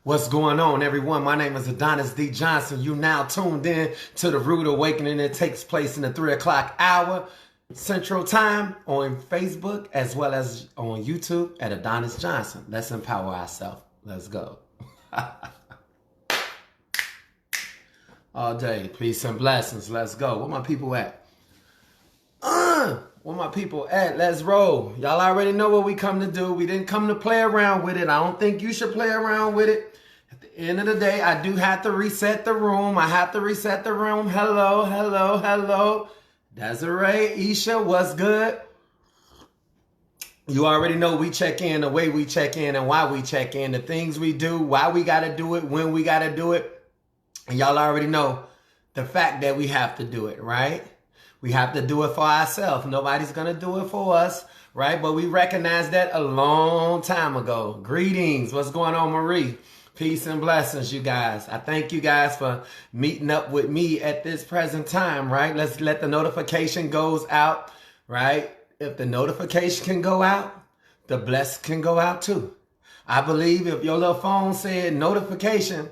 What's going on, everyone? My name is Adonis D. Johnson. You now tuned in to the Rude Awakening that takes place in the 3 o'clock hour Central Time on Facebook as well as on YouTube at Adonis Johnson. Let's empower ourselves. Let's go. All day, peace and blessings. Let's go. Where my people at? Where my people at? Let's roll. Y'all already know what we come to do. We didn't come to play around with it. I don't think you should play around with it. At the end of the day, I do have to reset the room. Hello, hello, hello. Desiree, Isha, what's good? You already know we check in, the way we check in and why we check in, the things we do, why we got to do it, when we got to do it. And y'all already know the fact that we have to do it, right? We have to do it for ourselves. Nobody's going to do it for us, right? But we recognized that a long time ago. Greetings. What's going on, Marie? Peace and blessings, you guys. I thank you guys for meeting up with me at this present time, right? Let's let the notification goes out, right? If the notification can go out, the bless can go out too. I believe if your little phone said notification,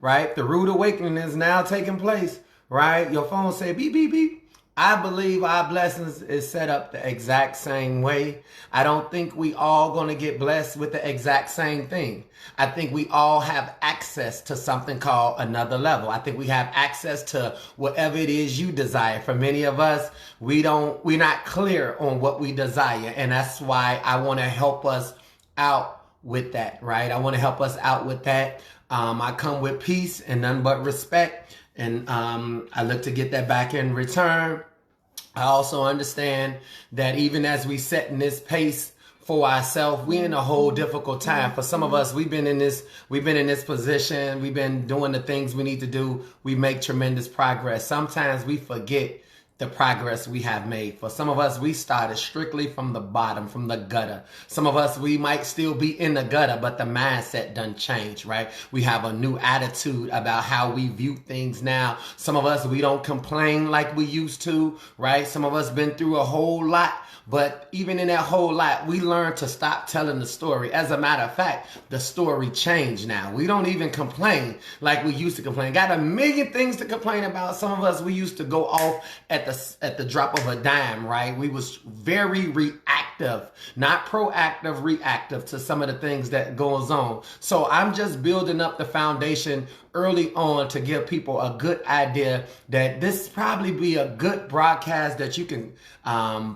right? The rude awakening is now taking place, right? Your phone said beep, beep, beep. I believe our blessings is set up the exact same way. I don't think we all going to get blessed with the exact same thing. I think we all have access to something called another level. I think we have access to whatever it is you desire. For many of us, we're not clear on what we desire. And that's why I want to help us out with that, right? I want to help us out with that. I come with peace and none but respect. And I look to get that back in return. I also understand that even as we set in this pace for ourselves, we're in a whole difficult time. For some of us, we've been in this position. We've been doing the things we need to do. We make tremendous progress. Sometimes we forget the progress we have made. For some of us, we started strictly from the bottom, from the gutter. Some of us, we might still be in the gutter, but the mindset done changed, right? We have a new attitude about how we view things now. Some of us, we don't complain like we used to, right? Some of us been through a whole lot. But even in that whole lot, we learned to stop telling the story. As a matter of fact, the story changed now. We don't even complain like we used to complain. Got a million things to complain about. Some of us, we used to go off at the drop of a dime, right? We was very reactive, not proactive, reactive to some of the things that goes on. So I'm just building up the foundation early on to give people a good idea that this probably be a good broadcast that you can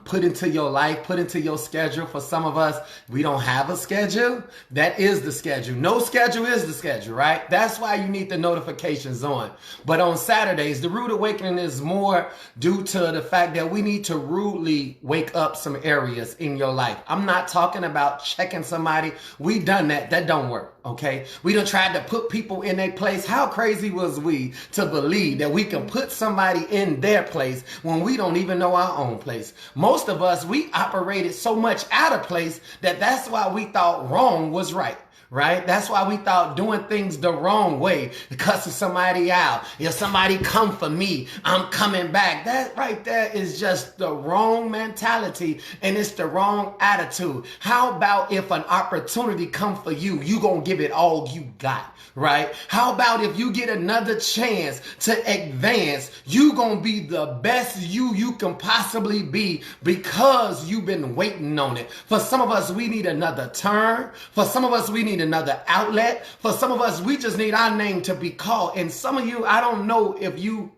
put into your life, put into your schedule. For some of us, we don't have a schedule. That is the schedule. No schedule is the schedule, right? That's why you need the notifications on. But on Saturdays, the Rude Awakening is more due to the fact that we need to rudely wake up some areas in your life. I'm not talking about checking somebody. We done that. That don't work. Okay, we done tried to put people in their place. How crazy was we to believe that we can put somebody in their place when we don't even know our own place? Most of us, we operated so much out of place that's why we thought wrong was right. Right? That's why we thought doing things the wrong way, cussing somebody out. If somebody come for me, I'm coming back. That right there is just the wrong mentality and it's the wrong attitude. How about if an opportunity come for you, you gonna give it all you got, right? How about if you get another chance to advance, you gonna be the best you can possibly be because you've been waiting on it. For some of us, we need another turn. For some of us, we need another outlet. For some of us, we just need our name to be called. And some of you, I don't know if you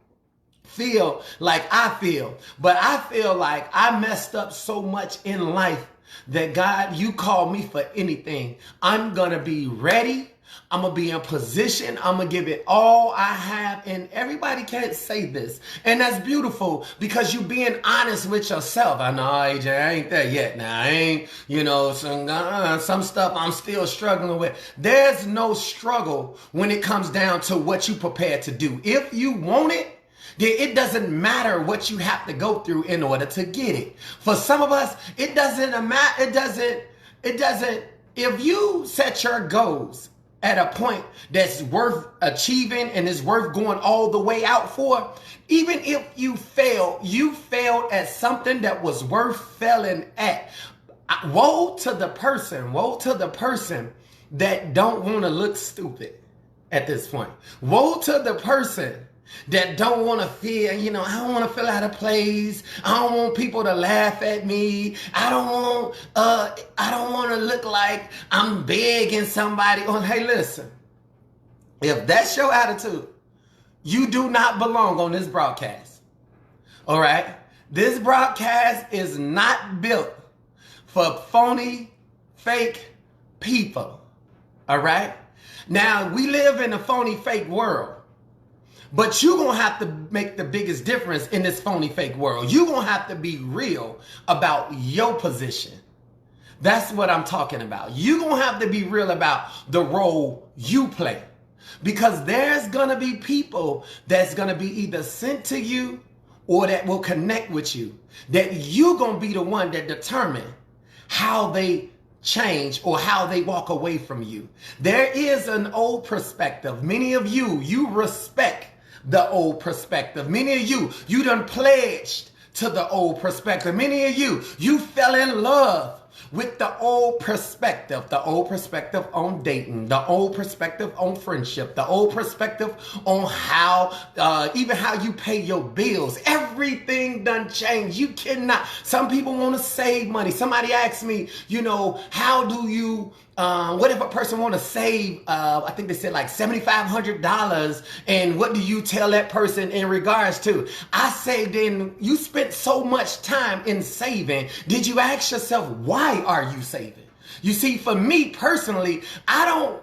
feel like I feel, but I feel like I messed up so much in life that God, you call me for anything. I'm going to be ready. I'm going to be in position. I'm going to give it all I have. And everybody can't say this. And that's beautiful because you being honest with yourself. I know, AJ, I ain't there yet. Now, I ain't, some stuff I'm still struggling with. There's no struggle when it comes down to what you prepared to do. If you want it, then it doesn't matter what you have to go through in order to get it. For some of us, it doesn't matter. It doesn't. If you set your goals at a point that's worth achieving and is worth going all the way out for, even if you failed at something that was worth failing at. Woe to the person that don't want to look stupid. at this point. Woe to the person that don't want to feel, I don't want to feel out of place. I don't want people to laugh at me. I don't want to look like I'm begging somebody on. Hey, listen, if that's your attitude, you do not belong on this broadcast. All right. This broadcast is not built for phony, fake people. All right. Now, we live in a phony, fake world. But you're going to have to make the biggest difference in this phony, fake world. You're going to have to be real about your position. That's what I'm talking about. You're going to have to be real about the role you play. Because there's going to be people that's going to be either sent to you or that will connect with you. That you're going to be the one that determine how they change or how they walk away from you. There is an old perspective. Many of you respect the old perspective. Many of you done pledged to the old perspective. Many of you fell in love with the old perspective on dating, the old perspective on friendship, the old perspective on how, even how you pay your bills. Everything done changed. You cannot, some people want to save money. Somebody asked me, how do you, what if a person want to save, I think they said like $7,500, and what do you tell that person in regards to? I say, then you spent so much time in saving. Did you ask yourself, why are you saving? You see, for me personally, I don't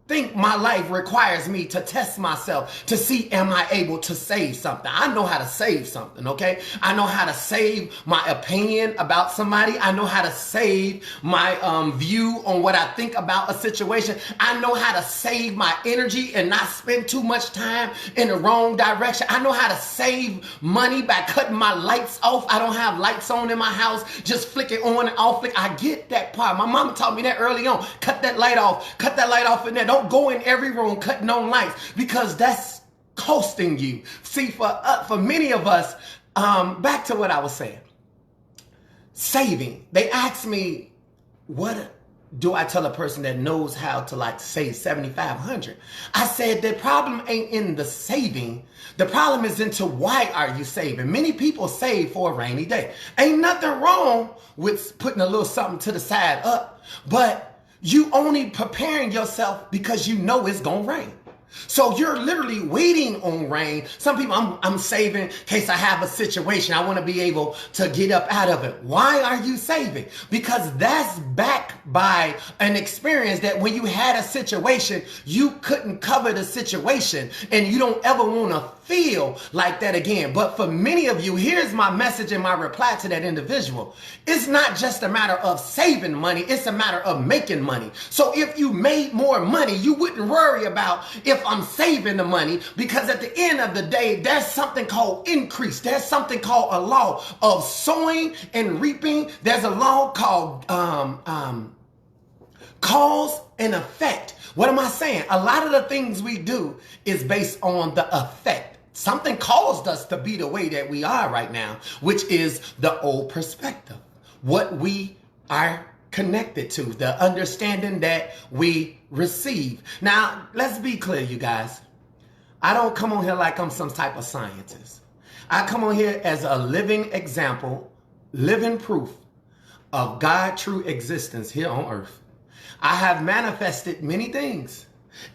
think my life requires me to test myself to see, am I able to save something? I know how to save something, okay? I know how to save my opinion about somebody. I know how to save my view on what I think about a situation. I know how to save my energy and not spend too much time in the wrong direction. I know how to save money by cutting my lights off. I don't have lights on in my house, just flick it on and off. I get that part. My mama taught me that early on. Cut that light off in there. Don't go in every room cutting on lights, because that's costing you. See, for many of us, back to what I was saying, saving. They asked me, what do I tell a person that knows how to save $7,500? I said, the problem ain't in the saving. The problem is into why are you saving? Many people save for a rainy day. Ain't nothing wrong with putting a little something to the side up, but you only preparing yourself because you know it's gonna rain. So you're literally waiting on rain. Some people, I'm saving in case I have a situation. I want to be able to get up out of it. Why are you saving? Because that's backed by an experience that when you had a situation, you couldn't cover the situation, and you don't ever want to feel like that again. But for many of you, here's my message and my reply to that individual. It's not just a matter of saving money. It's a matter of making money. So if you made more money, you wouldn't worry about if I'm saving the money, because at the end of the day, there's something called increase. There's something called a law of sowing and reaping. There's a law called cause and effect. What am I saying? A lot of the things we do is based on the effect. Something caused us to be the way that we are right now, which is the old perspective. What we are connected to, the understanding that we receive. Now, let's be clear, you guys. I don't come on here like I'm some type of scientist. I come on here as a living example, living proof of God's true existence here on earth. I have manifested many things,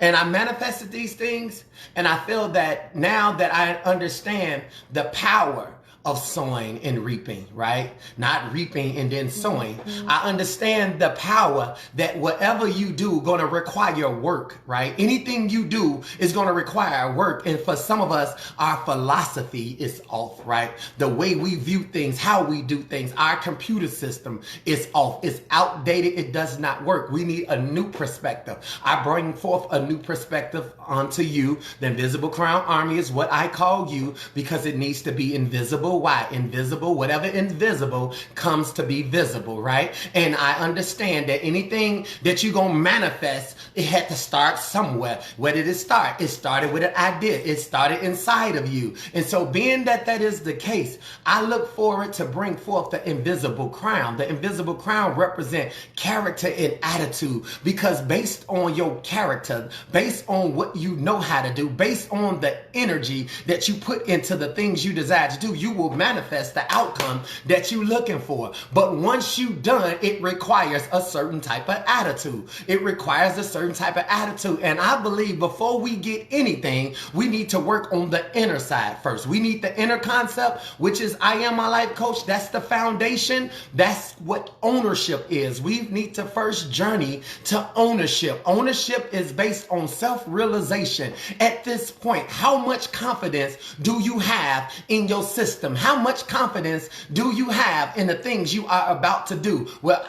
and I manifested these things, and I feel that now that I understand the power of sowing and reaping, right? Not reaping and then sowing. I understand the power that whatever you do going to require work, right? Anything you do is going to require work. And for some of us, our philosophy is off, right? The way we view things, how we do things, our computer system is off. It's outdated. It does not work. We need a new perspective. I bring forth a new perspective onto you. The Invisible Crown Army is what I call you, because it needs to be invisible invisible. Why? Invisible, whatever invisible comes to be visible, right? And I understand that anything that you're going to manifest, it had to start somewhere. Where did it start? It started with an idea. It started inside of you. And so being that that is the case, I look forward to bring forth the invisible crown. The invisible crown represents character and attitude, because based on your character, based on what you know how to do, based on the energy that you put into the things you desire to do, you will manifest the outcome that you're looking for. But once you've done, it requires a certain type of attitude. It requires a certain type of attitude. And I believe before we get anything, we need to work on the inner side first. We need the inner concept, which is I am my life coach. That's the foundation. That's what ownership is. We need to first journey to ownership. Ownership is based on self-realization. At this point, how much confidence do you have in your system? How much confidence do you have in the things you are about to do? Well,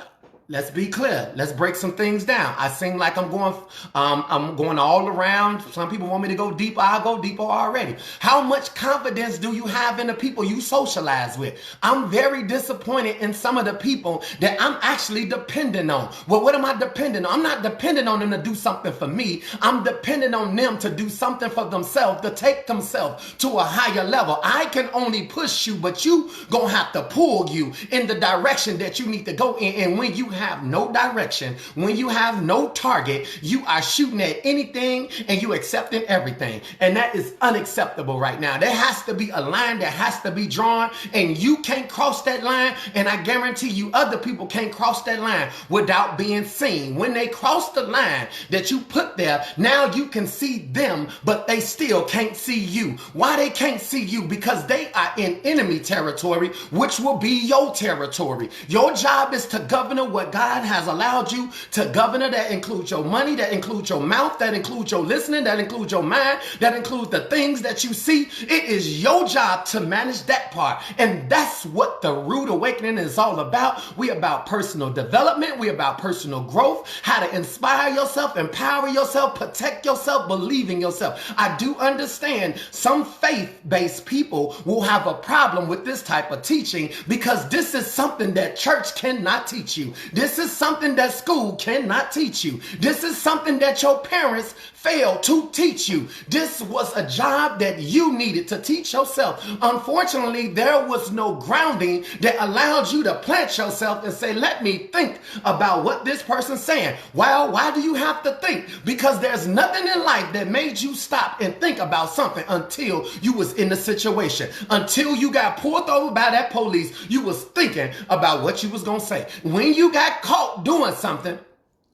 let's be clear. Let's break some things down. I seem like I'm going all around. Some people want me to go deeper. I'll go deeper already. How much confidence do you have in the people you socialize with? I'm very disappointed in some of the people that I'm actually dependent on. Well, what am I dependent on? I'm not dependent on them to do something for me. I'm dependent on them to do something for themselves, to take themselves to a higher level. I can only push you, but you gonna have to pull you in the direction that you need to go in. And when you have no direction, when you have no target, you are shooting at anything and you accepting everything. And that is unacceptable right now. There has to be a line that has to be drawn, and you can't cross that line. And I guarantee you other people can't cross that line without being seen. When they cross the line that you put there, now you can see them, but they still can't see you. Why they can't see you? Because they are in enemy territory, which will be your territory. Your job is to govern what God has allowed you to govern. That includes your money, that includes your mouth, that includes your listening, that includes your mind, that includes the things that you see. It is your job to manage that part. And that's what the Rude Awakening is all about. We about personal development. We about personal growth, how to inspire yourself, empower yourself, protect yourself, believe in yourself. I do understand some faith-based people will have a problem with this type of teaching, because this is something that church cannot teach you. This is something that school cannot teach you. This is something that your parents failed to teach you. This was a job that you needed to teach yourself. Unfortunately, there was no grounding that allowed you to plant yourself and say, let me think about what this person's saying. Well, why do you have to think? Because there's nothing in life that made you stop and think about something until you was in the situation. Until you got pulled over by that police, you was thinking about what you was going to say. When you got caught doing something,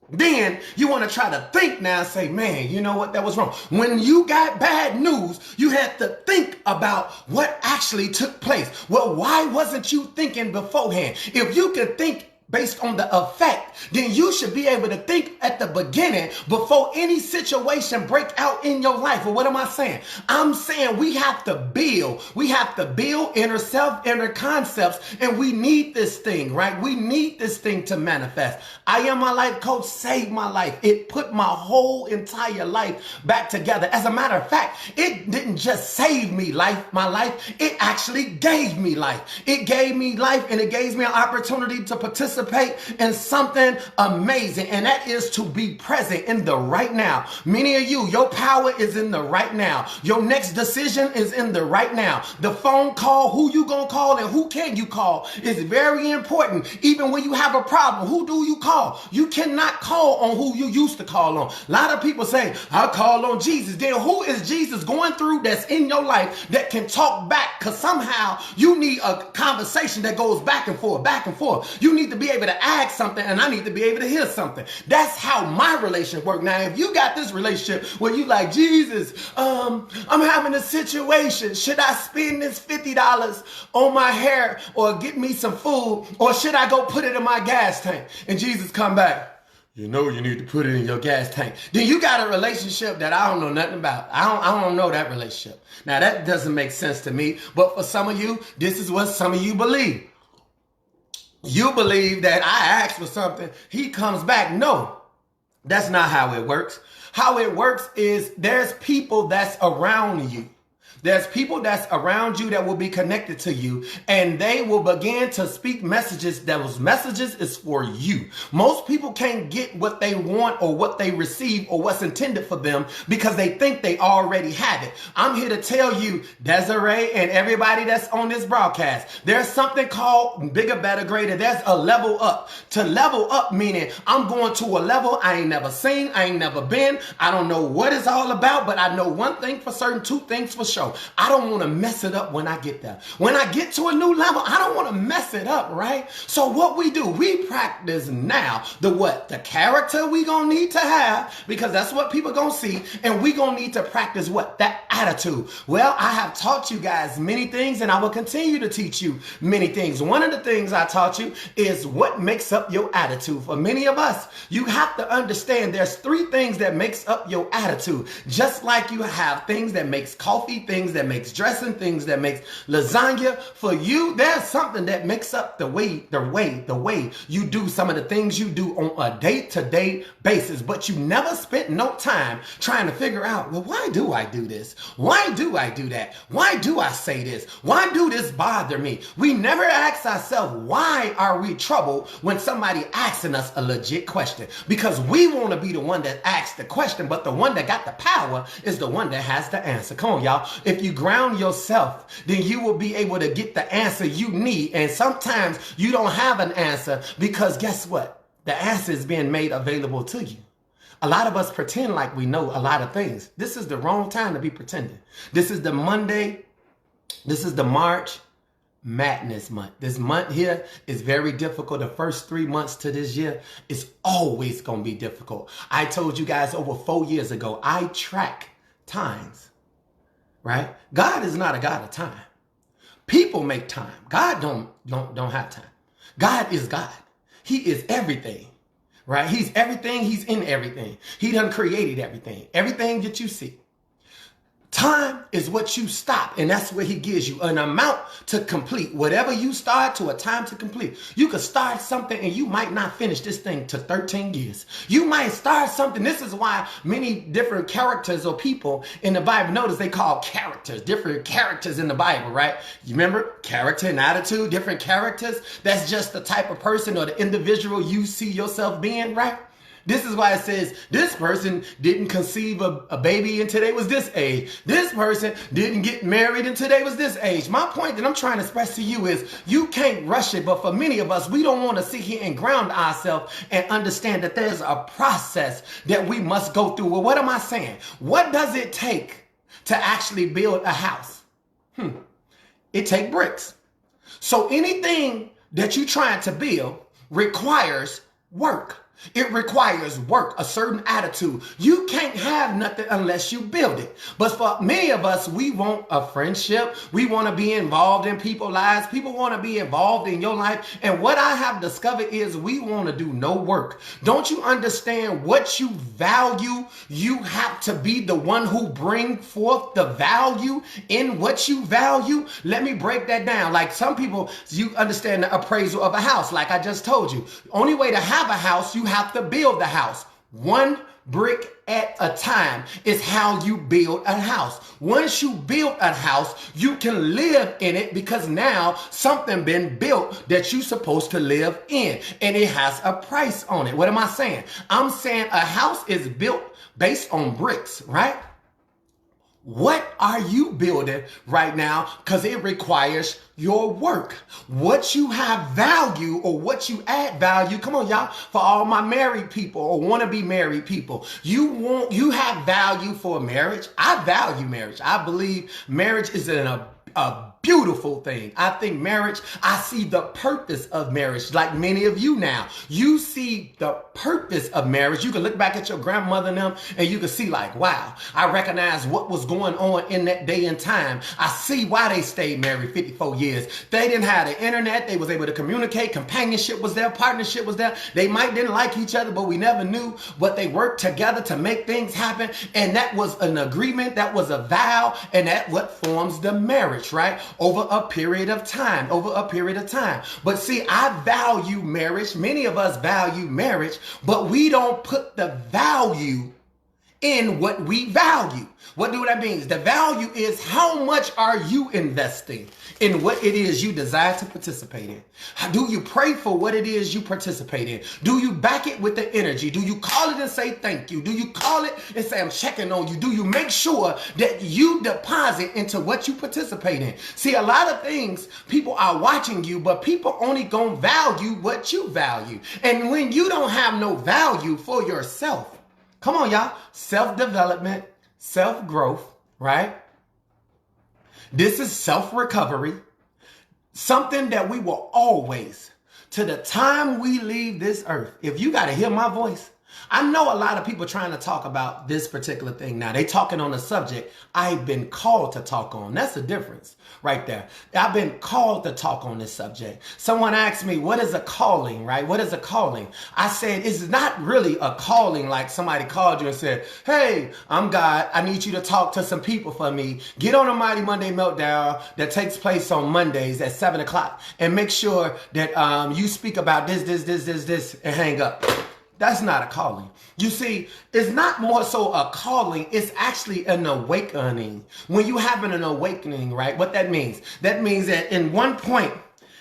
then you want to try to think now and say, man, you know what? That was wrong. When you got bad news, you had to think about what actually took place. Well, why wasn't you thinking beforehand? If you could think based on the effect, then you should be able to think at the beginning before any situation break out in your life. Well, what am I saying? I'm saying we have to build. We have to build inner self, inner concepts, and we need this thing, right? We need this thing to manifest. I Am My Life Coach saved my life. It put my whole entire life back together. As a matter of fact, it didn't just save me my life. It actually gave me life. It gave me life, and it gave me an opportunity to participate in something amazing, and that is to be present in the right now. Many of you, your power is in the right now. Your next decision is in the right now. The phone call, who you gonna call and who can you call is very important. Even when you have a problem, who do you call? You cannot call on who you used to call on. A lot of people say, I call on Jesus. Then who is Jesus going through that's in your life that can talk back? Because somehow you need a conversation that goes back and forth, back and forth. You need to be able to ask something, and I need to be able to hear something. That's how my relationship works. Now, if you got this relationship where you like, Jesus, I'm having a situation. Should I spend this $50 on my hair or get me some food, or should I go put it in my gas tank? And Jesus come back, you know you need to put it in your gas tank. Then you got a relationship that I don't know nothing about. I don't know that relationship. Now, that doesn't make sense to me, but for some of you, this is what some of you believe. You believe that I asked for something, he comes back. No, that's not how it works. How it works is there's people that's around you. There's people that's around you that will be connected to you, and they will begin to speak messages. Those messages is for you. Most people can't get what they want or what they receive or what's intended for them because they think they already have it. I'm here to tell you, Desiree and everybody that's on this broadcast, there's something called bigger, better, greater. There's a level up. To level up meaning I'm going to a level I ain't never seen, I ain't never been. I don't know what it's all about, but I know one thing for certain, two things for sure. I don't want to mess it up when I get there. When I get to a new level, I don't want to mess it up, right? So what we do, we practice now the what? The character we gonna need to have, because that's what people gonna see, and we gonna need to practice what? That attitude. Well, I have taught you guys many things, and I will continue to teach you many things. One of the things I taught you is what makes up your attitude. For many of us, you have to understand there's 3 things that makes up your attitude. Just like you have things that makes coffee, things that makes dressing, things that makes lasagna. For you, there's something that makes up the way you do some of the things you do on a day-to-day basis. But you never spent no time trying to figure out, well, why do I do this? Why do I do that? Why do I say this? Why do this bother me? We never ask ourselves, why are we troubled when somebody asking us a legit question? Because we want to be the one that asks the question, but the one that got the power is the one that has the answer. Come on, y'all. If you ground yourself, then you will be able to get the answer you need. And sometimes you don't have an answer because guess what? The answer is being made available to you. A lot of us pretend like we know a lot of things. This is the wrong time to be pretending. This is the Monday. This is the March Madness month. This month here is very difficult. The first 3 months to this year is always going to be difficult. I told you guys over 4 years ago, I track times, right? God is not a God of time. People make time. God don't have time. God is God. He is everything, right? He's everything. He's in everything. He done created everything. Everything that you see. Time is what you stop, and that's what he gives you, an amount to complete. Whatever you start to a time to complete. You could start something and you might not finish this thing to 13 years. You might start something. This is why many different characters or people in the Bible, notice they call characters, different characters in the Bible, right? You remember character and attitude, different characters. That's just the type of person or the individual you see yourself being, right? This is why it says this person didn't conceive a baby until they was this age. This person didn't get married until they was this age. My point that I'm trying to express to you is you can't rush it. But for many of us, we don't want to sit here and ground ourselves and understand that there's a process that we must go through. Well, what am I saying? What does it take to actually build a house? It takes bricks. So anything that you're trying to build requires work. It requires work, a certain attitude. You can't have nothing unless you build it. But for many of us, we want a friendship. We want to be involved in people's lives. People want to be involved in your life. And what I have discovered is we want to do no work. Don't you understand what you value? You have to be the one who bring forth the value in what you value. Let me break that down. Like some people, you understand the appraisal of a house. Like I just told you, only way to have a house, you have to build the house. One brick at a time is how you build a house. Once you build a house, you can live in it because now something been built that you're supposed to live in, and it has a price on it. What am I saying? I'm saying a house is built based on bricks, right? What are you building right now? Because it requires your work. What you have value or what you add value. Come on, y'all. For all my married people or want to be married people, you have value for marriage. I value marriage. I believe marriage is a beautiful thing. I think marriage, I see the purpose of marriage. Like many of you now, you see the purpose of marriage. You can look back at your grandmother and them and you can see like, wow, I recognize what was going on in that day and time. I see why they stayed married 54 years. They didn't have the internet. They was able to communicate. Companionship was there. Partnership was there. They might didn't like each other, but we never knew. But they worked together to make things happen. And that was an agreement. That was a vow. And that what forms the marriage, right? Over a period of time, But see, I value marriage. Many of us value marriage, but we don't put the value in what we value. What do that mean? The value is how much are you investing in what it is you desire to participate in? Do you pray for what it is you participate in? Do you back it with the energy? Do you call it and say thank you? Do you call it and say I'm checking on you? Do you make sure that you deposit into what you participate in? See, a lot of things, people are watching you, but people only gonna value what you value. And when you don't have no value for yourself, come on, y'all, self-development, self-growth, right? This is self-recovery, something that we will always, to the time we leave this earth. If you got to hear my voice, I know a lot of people trying to talk about this particular thing now. They talking on a subject I've been called to talk on. That's the difference right there. I've been called to talk on this subject. Someone asked me, what is a calling, right? What is a calling? I said, it's not really a calling like somebody called you and said, hey, I'm God. I need you to talk to some people for me. Get on a Mighty Monday Meltdown that takes place on Mondays at 7 o'clock and make sure that you speak about this, and hang up. That's not a calling. You see, it's not more so a calling. It's actually an awakening. When you having an awakening, right? What that means? That means that in one point,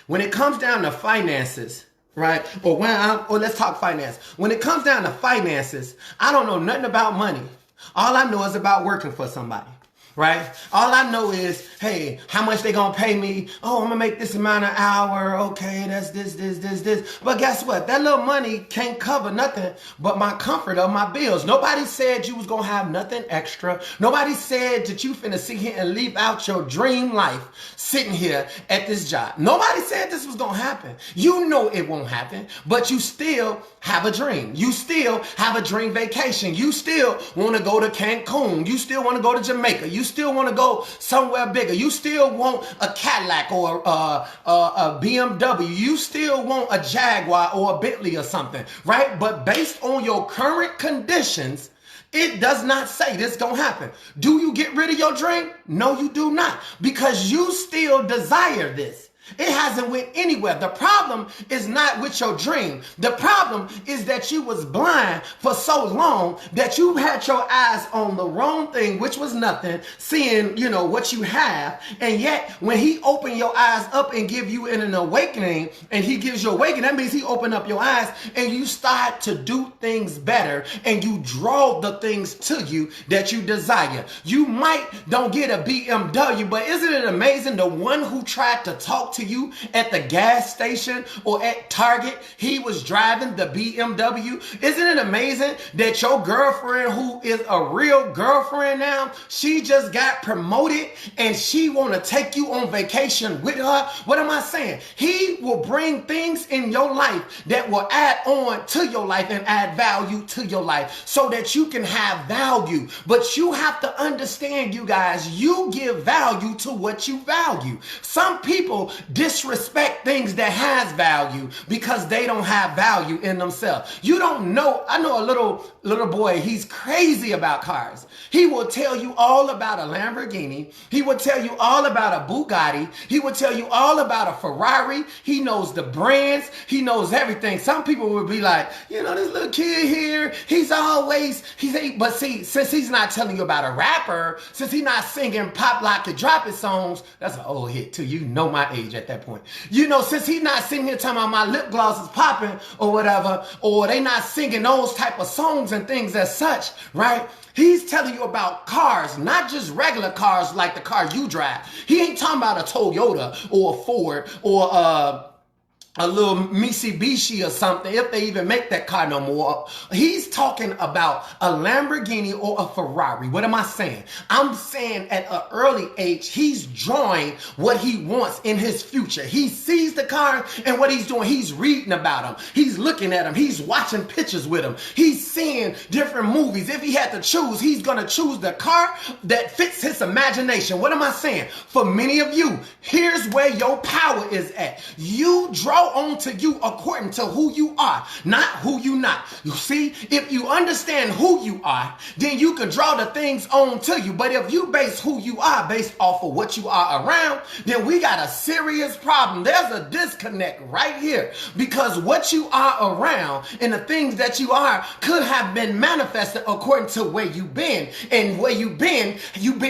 when it comes down to finances, right? Or let's talk finance. When it comes down to finances, I don't know nothing about money. All I know is about working for somebody. Right? All I know is, hey, how much they gonna pay me? Oh, I'm gonna make this amount an hour. Okay, that's this. But guess what? That little money can't cover nothing but my comfort of my bills. Nobody said you was gonna have nothing extra. Nobody said that you finna sit here and leave out your dream life sitting here at this job. Nobody said this was gonna happen. You know it won't happen, but you still have a dream. You still have a dream vacation. You still wanna go to Cancun. You still wanna go to Jamaica. You still want to go somewhere bigger. You still want a Cadillac or a BMW. You still want a Jaguar or a Bentley or something, right? But based on your current conditions, it does not say this gonna happen. Do you get rid of your dream? No, you do not, because you still desire this. It hasn't went anywhere. The problem is not with your dream. The problem is that you was blind for so long that you had your eyes on the wrong thing, which was nothing, seeing, what you have. And yet when he opened your eyes up and give you an awakening, and he gives you awakening, that means he opened up your eyes and you start to do things better and you draw the things to you that you desire. You might don't get a BMW, but isn't it amazing the one who tried to talk to you at the gas station or at Target, he was driving the BMW? Isn't it amazing that your girlfriend, who is a real girlfriend now, she just got promoted and she want to take you on vacation with her? What am I saying? He will bring things in your life that will add on to your life and add value to your life so that you can have value. But you have to understand, you guys, you give value to what you value. Some people disrespect things that has value because they don't have value in themselves. You don't know. I know a little boy, he's crazy about cars. He will tell you all about a Lamborghini. He will tell you all about a Bugatti. He will tell you all about a Ferrari. He knows the brands. He knows everything. Some people would be like, this little kid here, but see, since he's not telling you about a rapper, since he's not singing Pop, Lock, and Drop It songs, that's an old hit too. You know my age at that point. Since he's not sitting here talking about my lip gloss is popping or whatever, or they not singing those type of songs and things as such, right? He's telling you about cars, not just regular cars like the car you drive. He ain't talking about a Toyota or a Ford or a little Mitsubishi or something, if they even make that car no more. He's talking about a Lamborghini or a Ferrari. What am I saying? I'm saying at an early age, he's drawing what he wants in his future. He sees the car, and what he's doing, he's reading about them. He's looking at them. He's watching pictures with them. He's seeing different movies. If he had to choose, he's going to choose the car that fits his imagination. What am I saying? For many of you, here's where your power is at. You draw flow onto you according to who you are, not who you not. You see, if you understand who you are, then you can draw the things on to you. But if you base who you are based off of what you are around, then we got a serious problem. There's a disconnect right here, because what you are around and the things that you are could have been manifested according to where you've been. And where you've been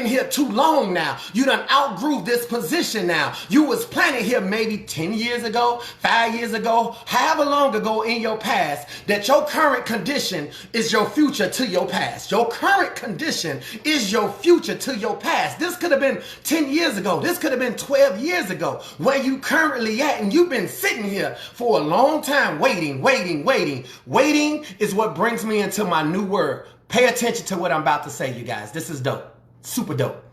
here too long now. You done outgrew this position now. You was planted here maybe 10 years ago, 5 years ago, however long ago in your past, that your current condition is your future to your past. Your current condition is your future to your past. This could have been 10 years ago. This could have been 12 years ago where you currently at, and you've been sitting here for a long time waiting. Waiting is what brings me into my new word. Pay attention to what I'm about to say, you guys. This is dope. Super dope.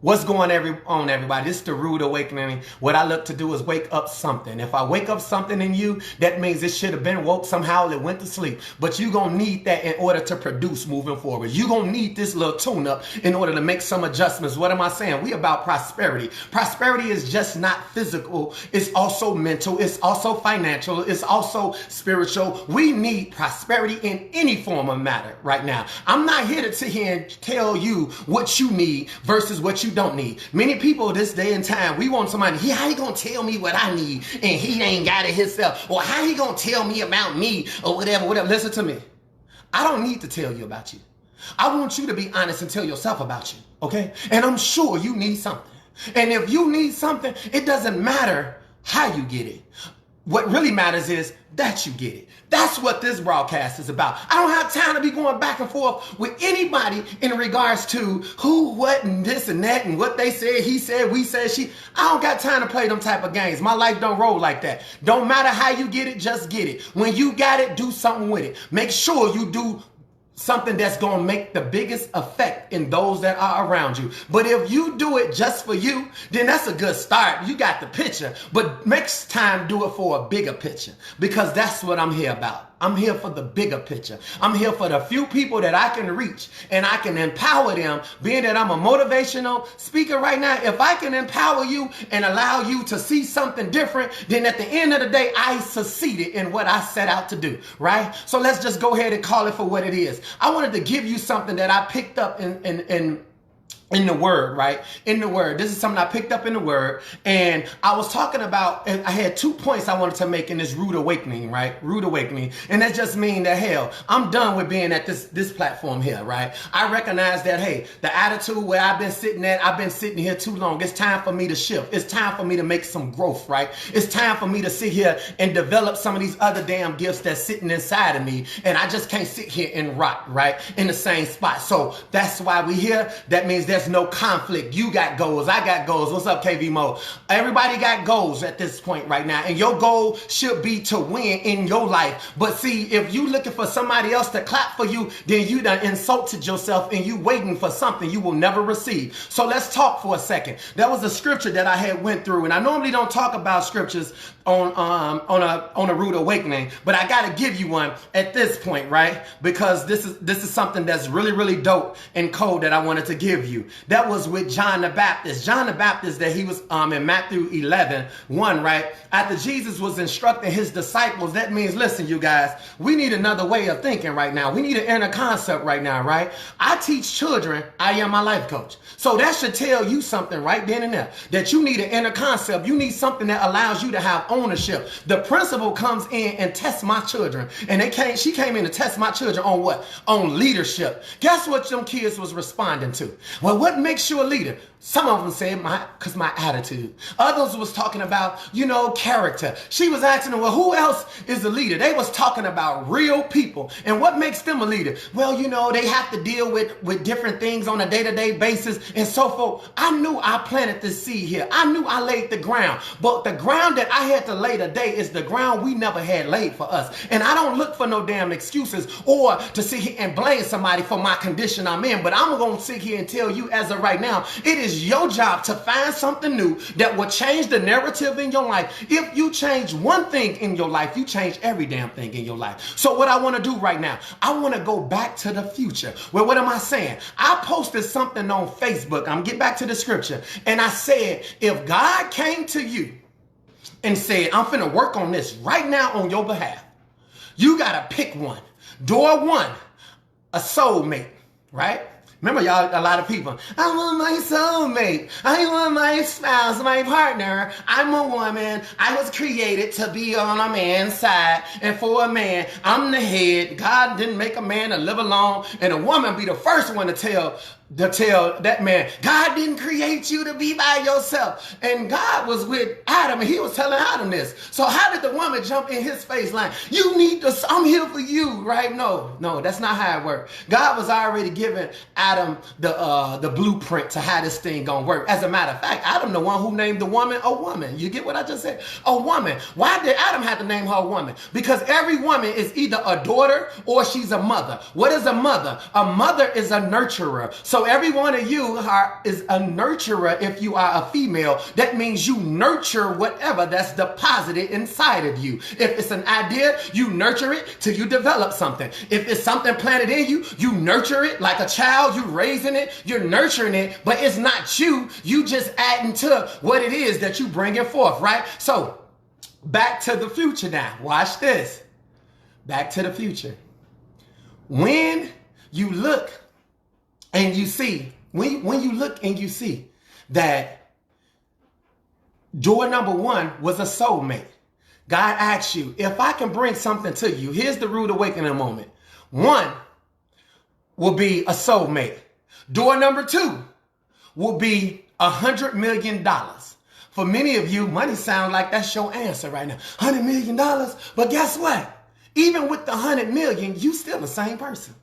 What's going on, everybody? This is the Rude Awakening. What I look to do is wake up something. If I wake up something in you, that means it should have been woke. Somehow it went to sleep. But you're going to need that in order to produce moving forward. You're going to need this little tune-up in order to make some adjustments. What am I saying? We about prosperity. Prosperity is just not physical. It's also mental. It's also financial. It's also spiritual. We need prosperity in any form of matter right now. I'm not here to sit here and tell you what you need versus what you don't need. Many people this day and time, we want somebody, how he gonna tell me what I need and he ain't got it himself? Or how he gonna tell me about me or whatever. Listen to me. I don't need to tell you about you. I want you to be honest and tell yourself about you, okay? And I'm sure you need something. And if you need something, it doesn't matter how you get it. What really matters is that you get it. That's what this broadcast is about. I don't have time to be going back and forth with anybody in regards to who, what, and this and that, and what they said, he said, we said, she. I don't got time to play them type of games. My life don't roll like that. Don't matter how you get it, just get it. When you got it, do something with it. Make sure you do something that's going to make the biggest effect in those that are around you. But if you do it just for you, then that's a good start. You got the picture. But next time, do it for a bigger picture, because that's what I'm here about. I'm here for the bigger picture. I'm here for the few people that I can reach and I can empower them. Being that I'm a motivational speaker right now, if I can empower you and allow you to see something different, then at the end of the day, I succeeded in what I set out to do, right? So let's just go ahead and call it for what it is. I wanted to give you something that I picked up in the word, right? In the word. This is something I picked up in the word. And I was talking about, I had 2 points I wanted to make in this rude awakening, right? Rude awakening. And that just means that, hell, I'm done with being at this platform here, right? I recognize that, hey, the attitude where I've been sitting here too long. It's time for me to shift. It's time for me to make some growth, right? It's time for me to sit here and develop some of these other damn gifts that's sitting inside of me. And I just can't sit here and rot, right? In the same spot. So that's why we here. That means there's no conflict. You got goals. I got goals. What's up, KV Mo? Everybody got goals at this point right now. And your goal should be to win in your life. But see, if you looking for somebody else to clap for you, then you done insulted yourself and you waiting for something you will never receive. So let's talk for a second. That was a scripture that I had went through. And I normally don't talk about scriptures on a rude awakening, but I got to give you one at this point, right? Because this is something that's really, really dope and cold that I wanted to give you. That was with John the Baptist. John the Baptist, that he was in Matthew 11:1, right? After Jesus was instructing his disciples, that means, listen, you guys, we need another way of thinking right now. We need an inner concept right now, right? I teach children. I am my life coach. So that should tell you something right then and there, that you need an inner concept. You need something that allows you to have ownership. The principal comes in and tests my children. And she came in to test my children on what? On leadership. Guess what them kids was responding to? Well, what makes you a leader? Some of them said because my attitude. Others was talking about, character. She was asking them, well, who else is a leader? They was talking about real people. And what makes them a leader? Well, they have to deal with different things on a day-to-day basis and so forth. I knew I planted this seed here. I knew I laid the ground. But the ground that I had to lay today is the ground we never had laid for us. And I don't look for no damn excuses or to sit here and blame somebody for my condition I'm in. But I'm going to sit here and tell you as of right now, it is your job to find something new that will change the narrative in your life. If you change one thing in your life, you change every damn thing in your life. So what I want to do right now, I want to go back to the future. Well, what am I saying? I posted something on Facebook. I'm getting back to the scripture. And I said, if God came to you and said, I'm finna work on this right now on your behalf, you gotta pick one. Door one, a soulmate, right? Remember, y'all, a lot of people, I want my soulmate. I want my spouse, my partner. I'm a woman. I was created to be on a man's side. And for a man, I'm the head. God didn't make a man to live alone. And a woman be the first one to tell that man, God didn't create you to be by yourself. And God was with Adam, and he was telling Adam this. So how did the woman jump in his face like, you need to, I'm here for you, right? No, that's not how it worked. God was already giving Adam the blueprint to how this thing gonna work. As a matter of fact, Adam the one who named the woman a woman. You get what I just said? A woman. Why did Adam have to name her a woman? Because every woman is either a daughter or she's a mother. What is a mother? A mother is a nurturer. So every one of you is a nurturer. If you are a female, that means you nurture whatever that's deposited inside of you. If it's an idea, you nurture it till you develop something. If it's something planted in you, you nurture it like a child. You raising it, you're nurturing it, but it's not you. You just adding to what it is that you bringing forth, right? So back to the future now. Watch this. Back to the future. When you look and you see, when you look and you see that door number one was a soulmate, God asks you, if I can bring something to you, here's the rude awakening moment. One will be a soulmate. Door number two will be $100 million. For many of you, money sounds like that's your answer right now. $100 million. But guess what? Even with the 100 million, you still the same person.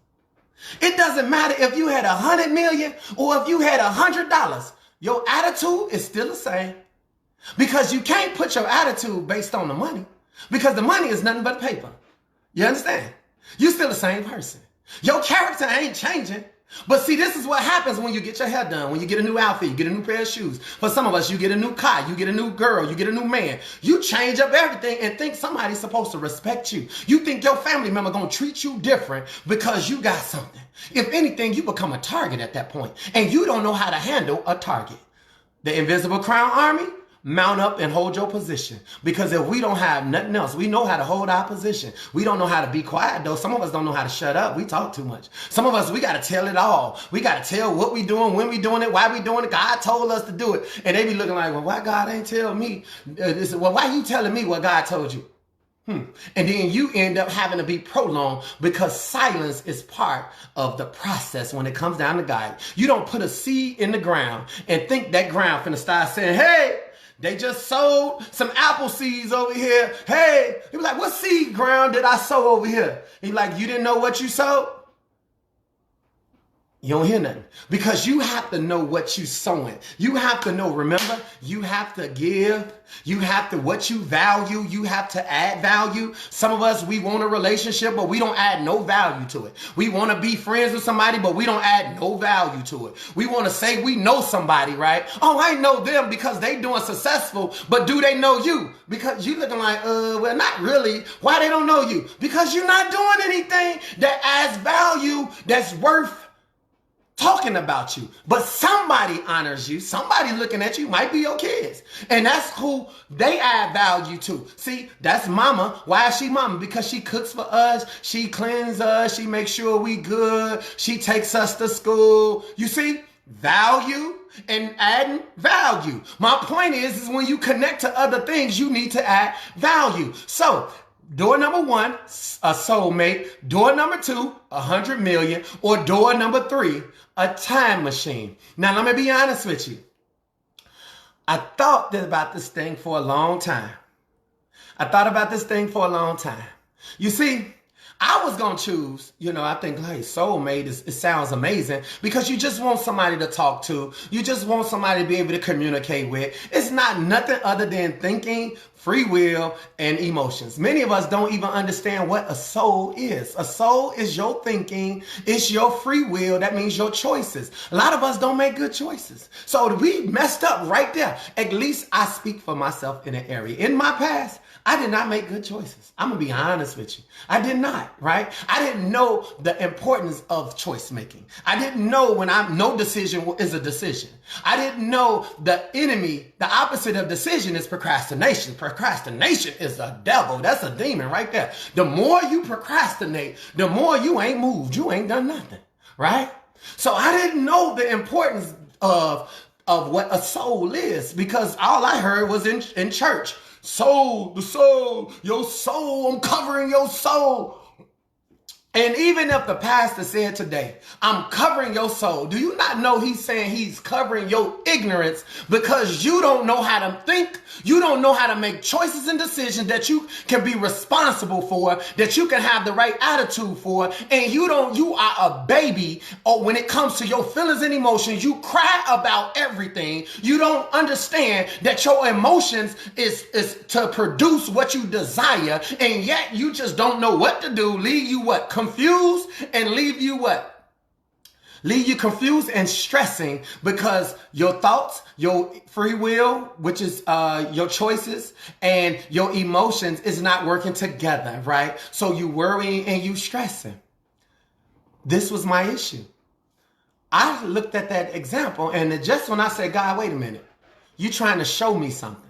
It doesn't matter if you had 100 million or if you had $100. Your attitude is still the same. Because you can't put your attitude based on the money. Because the money is nothing but paper. You understand? You're still the same person. Your character ain't changing. But see, this is what happens when you get your hair done, when you get a new outfit, you get a new pair of shoes. For some of us, you get a new car, you get a new girl, you get a new man. You change up everything and think somebody's supposed to respect you. You think your family member gonna treat you different because you got something. If anything, you become a target at that point, and you don't know how to handle a target. The Invisible Crown Army, mount up and hold your position. Because if we don't have nothing else, we know how to hold our position. We don't know how to be quiet though. Some of us don't know how to shut up. We talk too much. Some of us, we got to tell it all. We got to tell what we doing, when we doing it, why we doing it. God told us to do it. And they be looking like, well, why God ain't tell me? Well, why you telling me what God told you? And then you end up having to be prolonged because silence is part of the process when it comes down to God. You don't put a seed in the ground and think that ground finna start saying, hey, they just sowed some apple seeds over here. Hey, he was like, what seed ground did I sow over here? He like, you didn't know what you sowed? You don't hear nothing. Because you have to know what you sowing. You have to know, remember, you have to give. You have to, what you value, you have to add value. Some of us, we want a relationship, but we don't add no value to it. We want to be friends with somebody, but we don't add no value to it. We want to say we know somebody, right? Oh, I know them because they doing successful, but do they know you? Because you looking like, well, not really. Why they don't know you? Because you're not doing anything that adds value that's worth talking about you. But somebody honors you. Somebody looking at you, might be your kids. And that's who they add value to. See, that's mama. Why is she mama? Because she cooks for us. She cleans us. She makes sure we good. She takes us to school. You see, value and adding value. My point is when you connect to other things, you need to add value. So door number one, a soulmate. Door number two, 100 million. Or door number three, a time machine. Now, let me be honest with you. I thought about this thing for a long time. You see, I was going to choose, I think, like, soulmate, it sounds amazing because you just want somebody to talk to. You just want somebody to be able to communicate with. It's not nothing other than thinking, free will, and emotions. Many of us don't even understand what a soul is. A soul is your thinking. It's your free will. That means your choices. A lot of us don't make good choices. So we messed up right there. At least I speak for myself in an area. In my past, I did not make good choices. I'm going to be honest with you. I did not, right? I didn't know the importance of choice making. I didn't know no decision is a decision. I didn't know the enemy, the opposite of decision is procrastination. Procrastination is a devil. That's a demon right there. The more you procrastinate, the more you ain't moved. You ain't done nothing, right? So I didn't know the importance of what a soul is, because all I heard was in church. Soul, the soul, your soul, I'm covering your soul. And even if the pastor said today, I'm covering your soul, do you not know he's saying he's covering your ignorance because you don't know how to think, you don't know how to make choices and decisions that you can be responsible for, that you can have the right attitude for, and you are a baby, or when it comes to your feelings and emotions, you cry about everything. You don't understand that your emotions is to produce what you desire, and yet you just don't know what to do, leave you what? Confused, and leave you what? Leave you confused and stressing because your thoughts, your free will, which is your choices, and your emotions is not working together, right? So you worrying and you stressing. This was my issue. I looked at that example, and just when I said, God, wait a minute, you trying to show me something.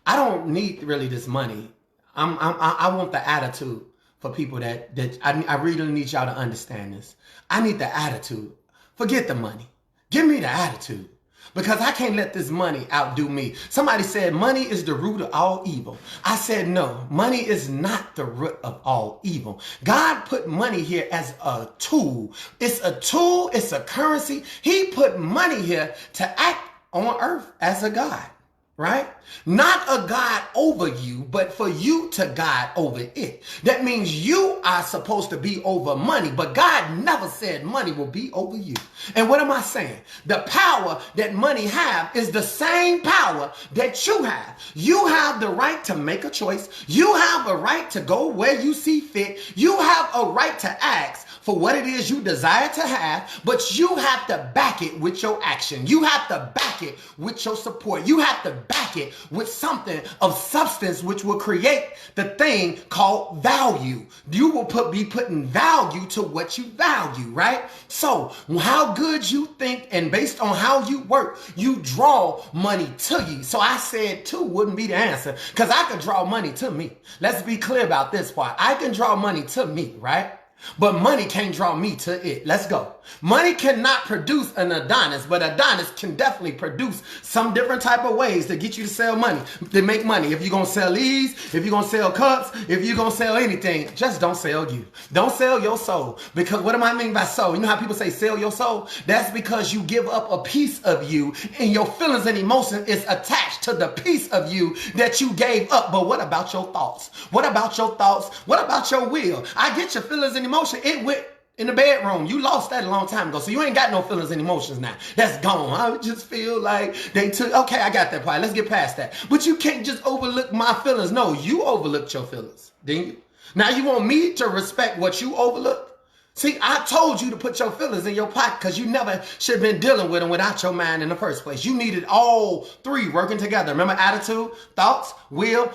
I don't need really this money. I want the attitude. For people that I really need y'all to understand this. I need the attitude. Forget the money. Give me the attitude. Because I can't let this money outdo me. Somebody said money is the root of all evil. I said no, money is not the root of all evil. God put money here as a tool. It's a tool. It's a currency. He put money here to act on earth as a God. Right? Not a God over you, but for you to God over it. That means you are supposed to be over money, but God never said money will be over you. And what am I saying? The power that money have is the same power that you have. You have the right to make a choice. You have a right to go where you see fit. You have a right to ask for what it is you desire to have, but you have to back it with your action. You have to back it with your support. You have to back it with something of substance which will create the thing called value. You will be putting value to what you value, right? So how good you think, and based on how you work, you draw money to you. So I said two wouldn't be the answer, because I could draw money to me. Let's be clear about this part. I can draw money to me, right? But money can't draw me to it. Let's go. Money cannot produce an Adonis, but Adonis can definitely produce some different type of ways to get you to sell money, to make money. If you're going to sell these, if you're going to sell cups, if you're going to sell anything, just don't sell you. Don't sell your soul. Because what do I mean by soul? You know how people say sell your soul? That's because you give up a piece of you, and your feelings and emotions is attached to the piece of you that you gave up. But what about your thoughts? What about your thoughts? What about your will? I get your feelings and emotion. It went in the bedroom. You lost that a long time ago. So you ain't got no feelings and emotions now. That's gone. I just feel like they took, okay, I got that part. Let's get past that. But you can't just overlook my feelings. No, you overlooked your feelings, didn't you? Now you want me to respect what you overlooked? See, I told you to put your feelings in your pocket because you never should have been dealing with them without your mind in the first place. You needed all three working together. Remember, attitude, thoughts, will,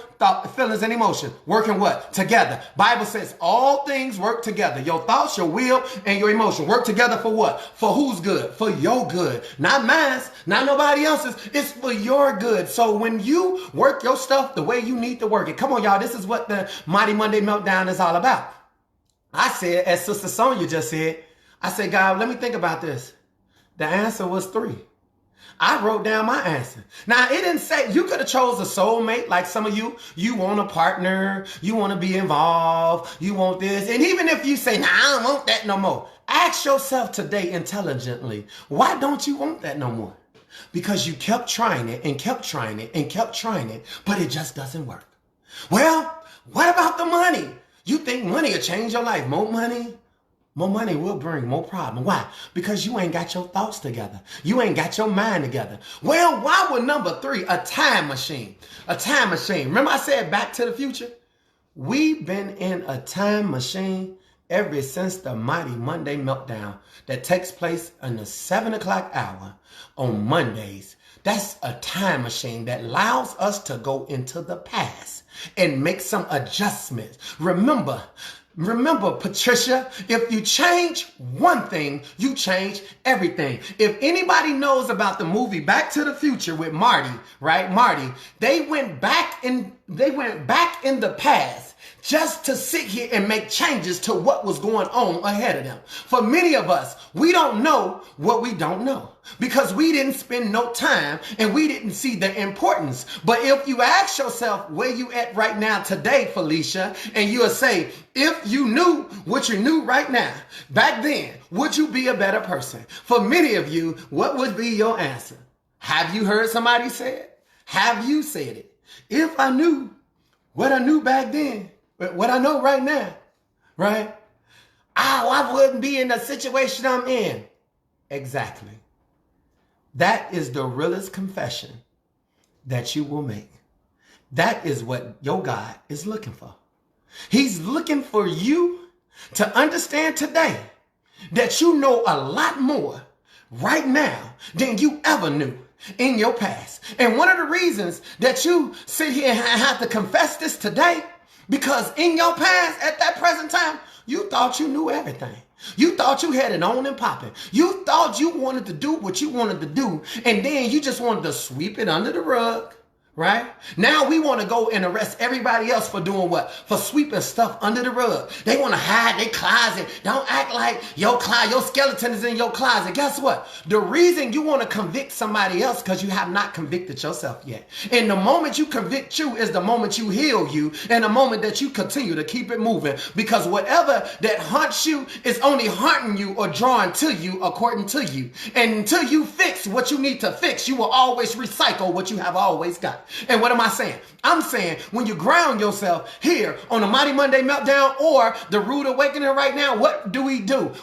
feelings, and emotion. Working what? Together. Bible says all things work together. Your thoughts, your will, and your emotion work together for what? For whose good? For your good. Not mine, not nobody else's. It's for your good. So when you work your stuff the way you need to work it, come on, y'all, this is what the Mighty Monday Meltdown is all about. I said, as Sister Sonia just said, I said, God, let me think about this. The answer was 3. I wrote down my answer. Now, it didn't say, you could have chose a soulmate like some of you. You want a partner. You want to be involved. You want this. And even if you say, nah, I don't want that no more. Ask yourself today intelligently, why don't you want that no more? Because you kept trying it and kept trying it and kept trying it, but it just doesn't work. Well, what about the money? You think money will change your life? More money will bring more problem. Why? Because you ain't got your thoughts together. You ain't got your mind together. Well, why would number 3, a time machine? A time machine. Remember I said Back to the Future? We've been in a time machine ever since the mighty Monday meltdown that takes place in the 7 o'clock hour on Mondays. That's a time machine that allows us to go into the past and make some adjustments. Remember, Patricia, if you change one thing, you change everything. If anybody knows about the movie Back to the Future with Marty, right? Marty, they went back in the past just to sit here and make changes to what was going on ahead of them. For many of us, we don't know what we don't know because we didn't spend no time and we didn't see the importance. But if you ask yourself where you at right now today, Felicia, and you'll say, if you knew what you knew right now, back then, would you be a better person? For many of you, what would be your answer? Have you heard somebody say it? Have you said it? If I knew what I knew back then, what I know right now, right? I wouldn't be in the situation I'm in. Exactly. That is the realest confession that you will make. That is what your God is looking for. He's looking for you to understand today that you know a lot more right now than you ever knew in your past. And one of the reasons that you sit here and have to confess this today, because in your past, at that present time, you thought you knew everything. You thought you had it on and popping. You thought you wanted to do what you wanted to do, and then you just wanted to sweep it under the rug. Right? Now we want to go and arrest everybody else for doing what? For sweeping stuff under the rug. They want to hide their closet. Don't act like your skeleton is in your closet. Guess what? The reason you want to convict somebody else because you have not convicted yourself yet. And the moment you convict you is the moment you heal you and the moment that you continue to keep it moving, because whatever that haunts you is only haunting you or drawing to you according to you. And until you fix what you need to fix, you will always recycle what you have always got. And what am I saying? I'm saying when you ground yourself here on the Mighty Monday Meltdown or the Rude Awakening right now, what do?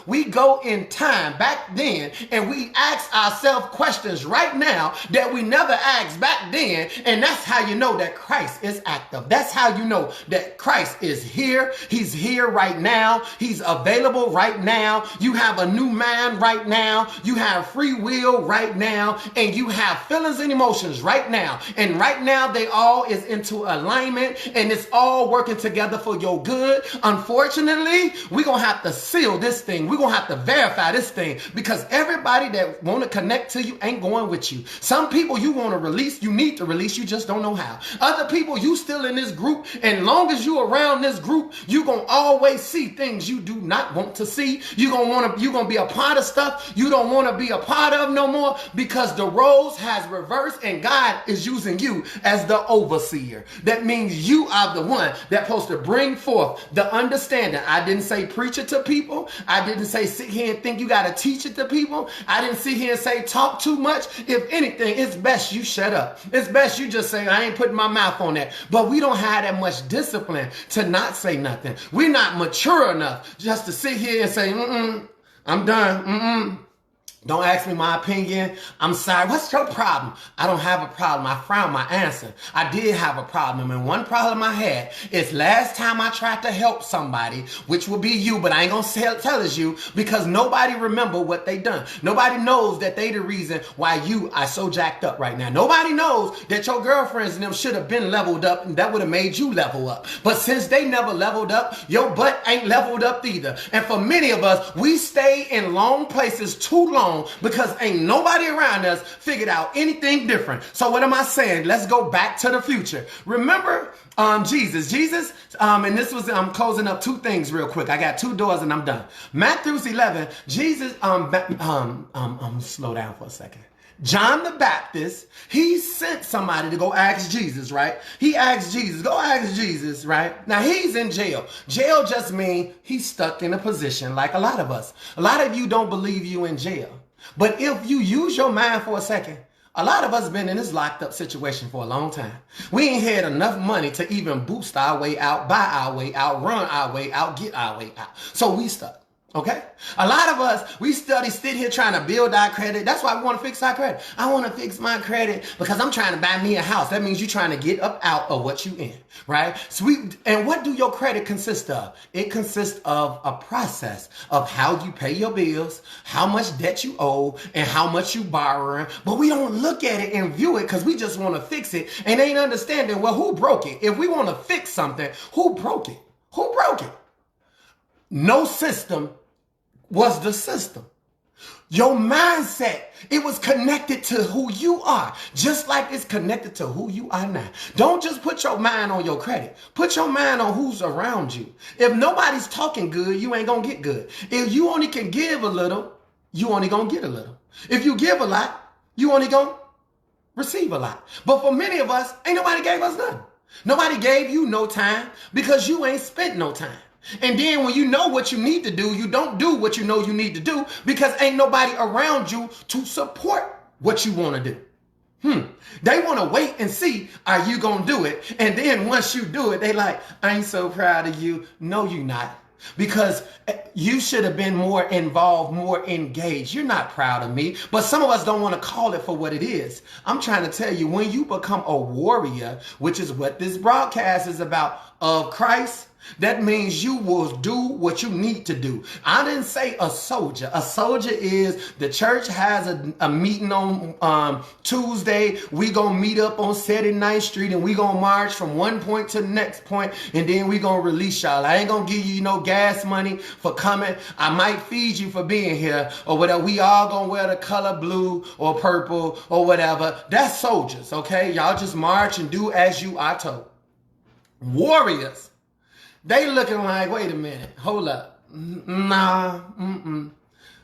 We go in time back then and we ask ourselves questions right now that we never asked back then. And that's how you know that Christ is active. That's how you know that Christ is here. He's here right now. He's available right now. You have a new mind right now. You have free will right now. And you have feelings and emotions right now. And right now they all is into alignment and it's all working together for your good. Unfortunately, we're going to have to seal this thing. We're going to have to verify this thing because everybody that want to connect to you ain't going with you. Some people you want to release, you need to release, you just don't know how. Other people, you still in this group, and long as you around this group, you're going to always see things you do not want to see. You're going to be a part of stuff you don't want to be a part of no more because the roles has reversed and God is using you as the overseer. That means you are the one that's supposed to bring forth the understanding. I didn't say preach it to people. I didn't say sit here and think you got to teach it to people. I didn't sit here and say talk too much. If anything, it's best you shut up. It's best you just say, I ain't putting my mouth on that. But we don't have that much discipline to not say nothing. We're not mature enough just to sit here and say, I'm done. Don't ask me my opinion. I'm sorry. What's your problem? I don't have a problem. I found my answer. I did have a problem. And one problem I had is last time I tried to help somebody, which will be you, but I ain't going to tell us you because nobody remember what they done. Nobody knows that they the reason why you are so jacked up right now. Nobody knows that your girlfriends and them should have been leveled up and that would have made you level up. But since they never leveled up, your butt ain't leveled up either. And for many of us, we stay in long places too long because ain't nobody around us figured out anything different. So what am I saying? Let's go back to the future. Remember Jesus, and this was, I'm closing up two things real quick. I got two doors and I'm done. Matthew's 11, Jesus, slow down for a second. John the Baptist, he sent somebody to go ask Jesus, right? He asked Jesus, go ask Jesus, right? Now he's in jail. Jail just means he's stuck in a position like a lot of us. A lot of you don't believe you in jail. But if you use your mind for a second, a lot of us been in this locked up situation for a long time. We ain't had enough money to even boost our way out, buy our way out, run our way out, get our way out. So we stuck. Okay? A lot of us, we sit here trying to build our credit. That's why we want to fix our credit. I want to fix my credit because I'm trying to buy me a house. That means you're trying to get up out of what you in, right? And what do your credit consist of? It consists of a process of how you pay your bills, how much debt you owe, and how much you borrowing. But we don't look at it and view it because we just want to fix it and ain't understanding, well, who broke it? If we want to fix something, who broke it? Who broke it? No system was the system. Your mindset, it was connected to who you are, just like it's connected to who you are now. Don't just put your mind on your credit. Put your mind on who's around you. If nobody's talking good, you ain't gonna get good. If you only can give a little, you only gonna get a little. If you give a lot, you only gonna receive a lot. But for many of us, ain't nobody gave us nothing. Nobody gave you no time because you ain't spent no time. And then when you know what you need to do, you don't do what you know you need to do because ain't nobody around you to support what you want to do. They want to wait and see, are you going to do it? And then once you do it, they like, I ain't so proud of you. No, you not. Because you should have been more involved, more engaged. You're not proud of me, but some of us don't want to call it for what it is. I'm trying to tell you, when you become a warrior, which is what this broadcast is about, of Christ, that means you will do what you need to do. I didn't say a soldier. A soldier is the church has a meeting on Tuesday. We gonna meet up on 79th Street and we gonna march from one point to the next point, and then we gonna release y'all. I ain't gonna give you no gas money for coming. I might feed you for being here or whatever. We all gonna wear the color blue or purple or whatever. That's soldiers, okay? Y'all just march and do as you are told. Warriors, they looking like, wait a minute, hold up. Nah,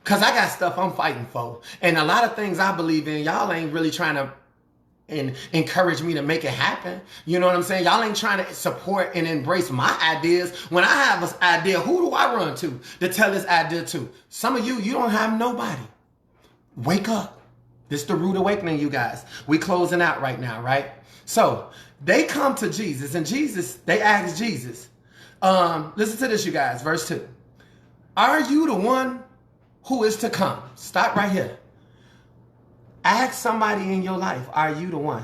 Because I got stuff I'm fighting for. And a lot of things I believe in, y'all ain't really trying to encourage me to make it happen. You know what I'm saying? Y'all ain't trying to support and embrace my ideas. When I have an idea, who do I run to tell this idea to? Some of you don't have nobody. Wake up. This is the rude awakening, you guys. We closing out right now, right? So they come to Jesus, and they ask Jesus, listen to this, you guys. Verse 2. Are you the one who is to come? Stop right here. Ask somebody in your life, are you the one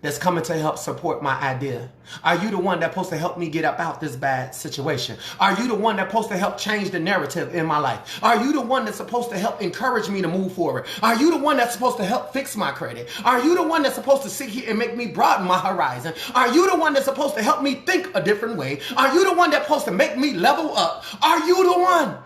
that's coming to help support my idea? Are you the one that's supposed to help me get up out this bad situation? Are you the one that's supposed to help change the narrative in my life? Are you the one that's supposed to help encourage me to move forward? Are you the one that's supposed to help fix my credit? Are you the one that's supposed to sit here and make me broaden my horizon? Are you the one that's supposed to help me think a different way? Are you the one that's supposed to make me level up? Are you the one?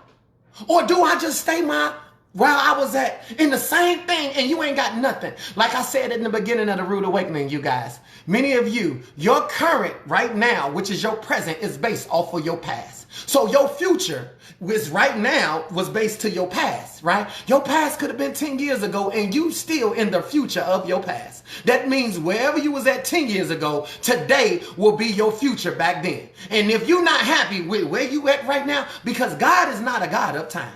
Or do I just stay where I was at in the same thing and you ain't got nothing? Like I said in the beginning of the Rude Awakening, you guys, many of you, your current right now, which is your present, is based off of your past. So your future was right now was based to your past, right? Your past could have been 10 years ago and you still in the future of your past. That means wherever you was at 10 years ago, today will be your future back then. And if you're not happy with where you at right now, because God is not a God of time.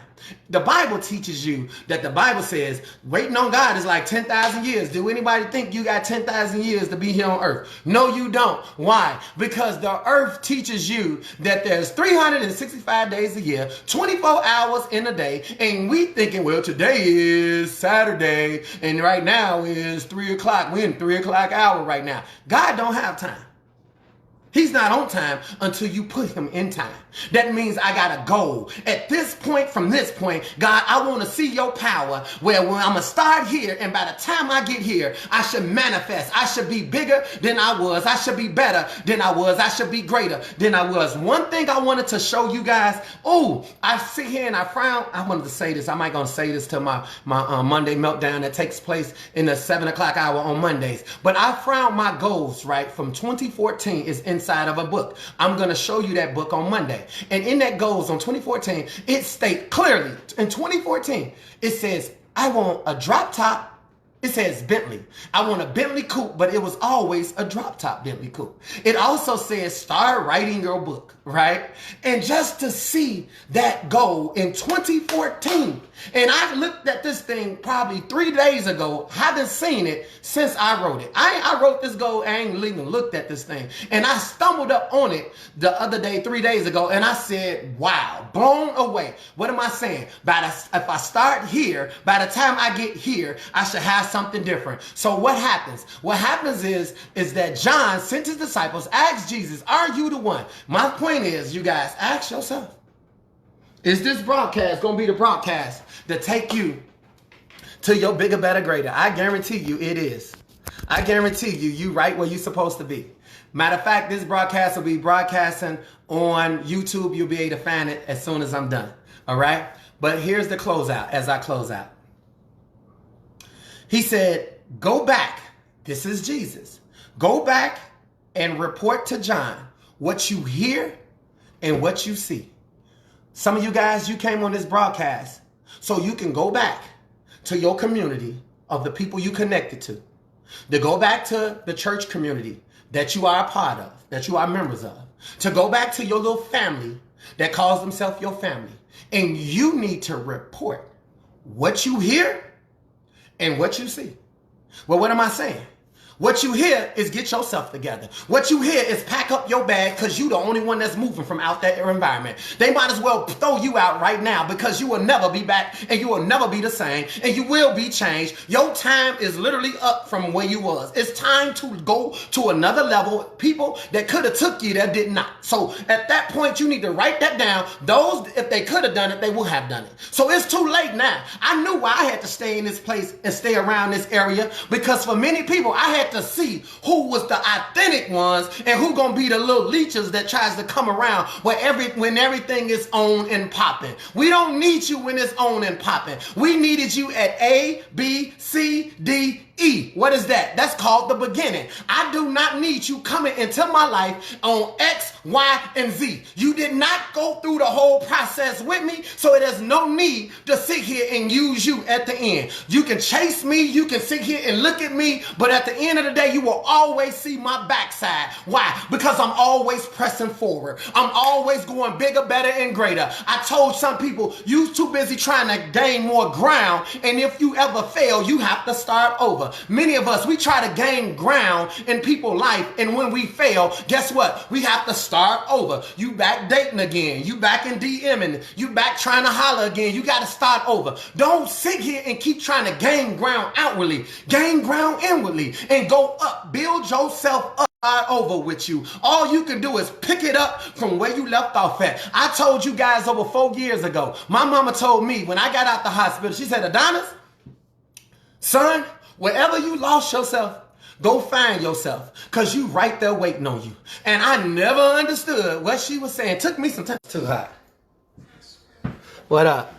The Bible teaches you that the Bible says waiting on God is like 10,000 years. Do anybody think you got 10,000 years to be here on earth? No, you don't. Why? Because the earth teaches you that there's 365 days a year, 24 hours in a day. And we thinking, well, today is Saturday and right now is 3 o'clock. We're in 3 o'clock hour right now. God don't have time. He's not on time until you put him in time. That means I got a goal. At this point, from this point, God, I want to see your power where when I'm going to start here and by the time I get here, I should manifest. I should be bigger than I was. I should be better than I was. I should be greater than I was. One thing I wanted to show you guys. I sit here and I frown. I wanted to say this. I might going to say this to my Monday meltdown that takes place in the 7 o'clock hour on Mondays. But I frown my goals, right, from 2014 is inside of a book. I'm going to show you that book on Monday. And in that goals on 2014, it states clearly in 2014, it says, I want a drop top It says Bentley. I want a Bentley coupe, but it was always a drop top Bentley coupe. It also says start writing your book, right? And just to see that goal in 2014, and I looked at this thing probably 3 days ago, haven't seen it since I wrote it. I wrote this goal, I ain't even looked at this thing. And I stumbled up on it the other day, 3 days ago, and I said, wow, blown away. What am I saying? If I start here, by the time I get here, I should have something different. So what happens? What happens is that John sent his disciples, asked Jesus, are you the one? My point is, you guys, ask yourself, is this broadcast going to be the broadcast that take you to your bigger, better, greater? I guarantee you it is. I guarantee you right where you're supposed to be. Matter of fact, this broadcast will be broadcasting on YouTube. You'll be able to find it as soon as I'm done. All right? But here's the closeout as I close out. He said, go back. This is Jesus. Go back and report to John what you hear and what you see. Some of you guys, you came on this broadcast so you can go back to your community of the people you connected to go back to the church community that you are a part of, that you are members of, to go back to your little family that calls themselves your family. And you need to report what you hear and what you see. Well, what am I saying? What you hear is get yourself together. What you hear is pack up your bag because you're the only one that's moving from out that environment. They might as well throw you out right now because you will never be back and you will never be the same and you will be changed. Your time is literally up from where you was. It's time to go to another level. People that could have took you there did not. So at that point, you need to write that down. Those, if they could have done it, they would have done it. So it's too late now. I knew why I had to stay in this place and stay around this area because for many people, I had to see who was the authentic ones and who gonna be the little leeches that tries to come around when everything is on and popping. We don't need you when it's on and popping. We needed you at A, B, C, D, E. What is that? That's called the beginning. I do not need you coming into my life on X, Y, and Z. You did not go through the whole process with me, so there's no need to sit here and use you at the end. You can chase me, you can sit here and look at me, but at the end of the day, you will always see my backside. Why? Because I'm always pressing forward. I'm always going bigger, better, and greater. I told some people, you too busy trying to gain more ground, and if you ever fail, you have to start over. Many of us, we try to gain ground in people's life, and when we fail, guess what? We have to start over. You back dating again. You back in DMing. You back trying to holler again. You got to start over. Don't sit here and keep trying to gain ground outwardly. Gain ground inwardly and go up. Build yourself up. Start over with you. All you can do is pick it up from where you left off at. I told you guys over 4 years ago, my mama told me when I got out the hospital, she said, Adonis, son, wherever you lost yourself, go find yourself because you right there waiting on you. And I never understood what she was saying. Took me some time. Too hot. What up?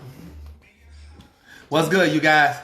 What's good, you guys?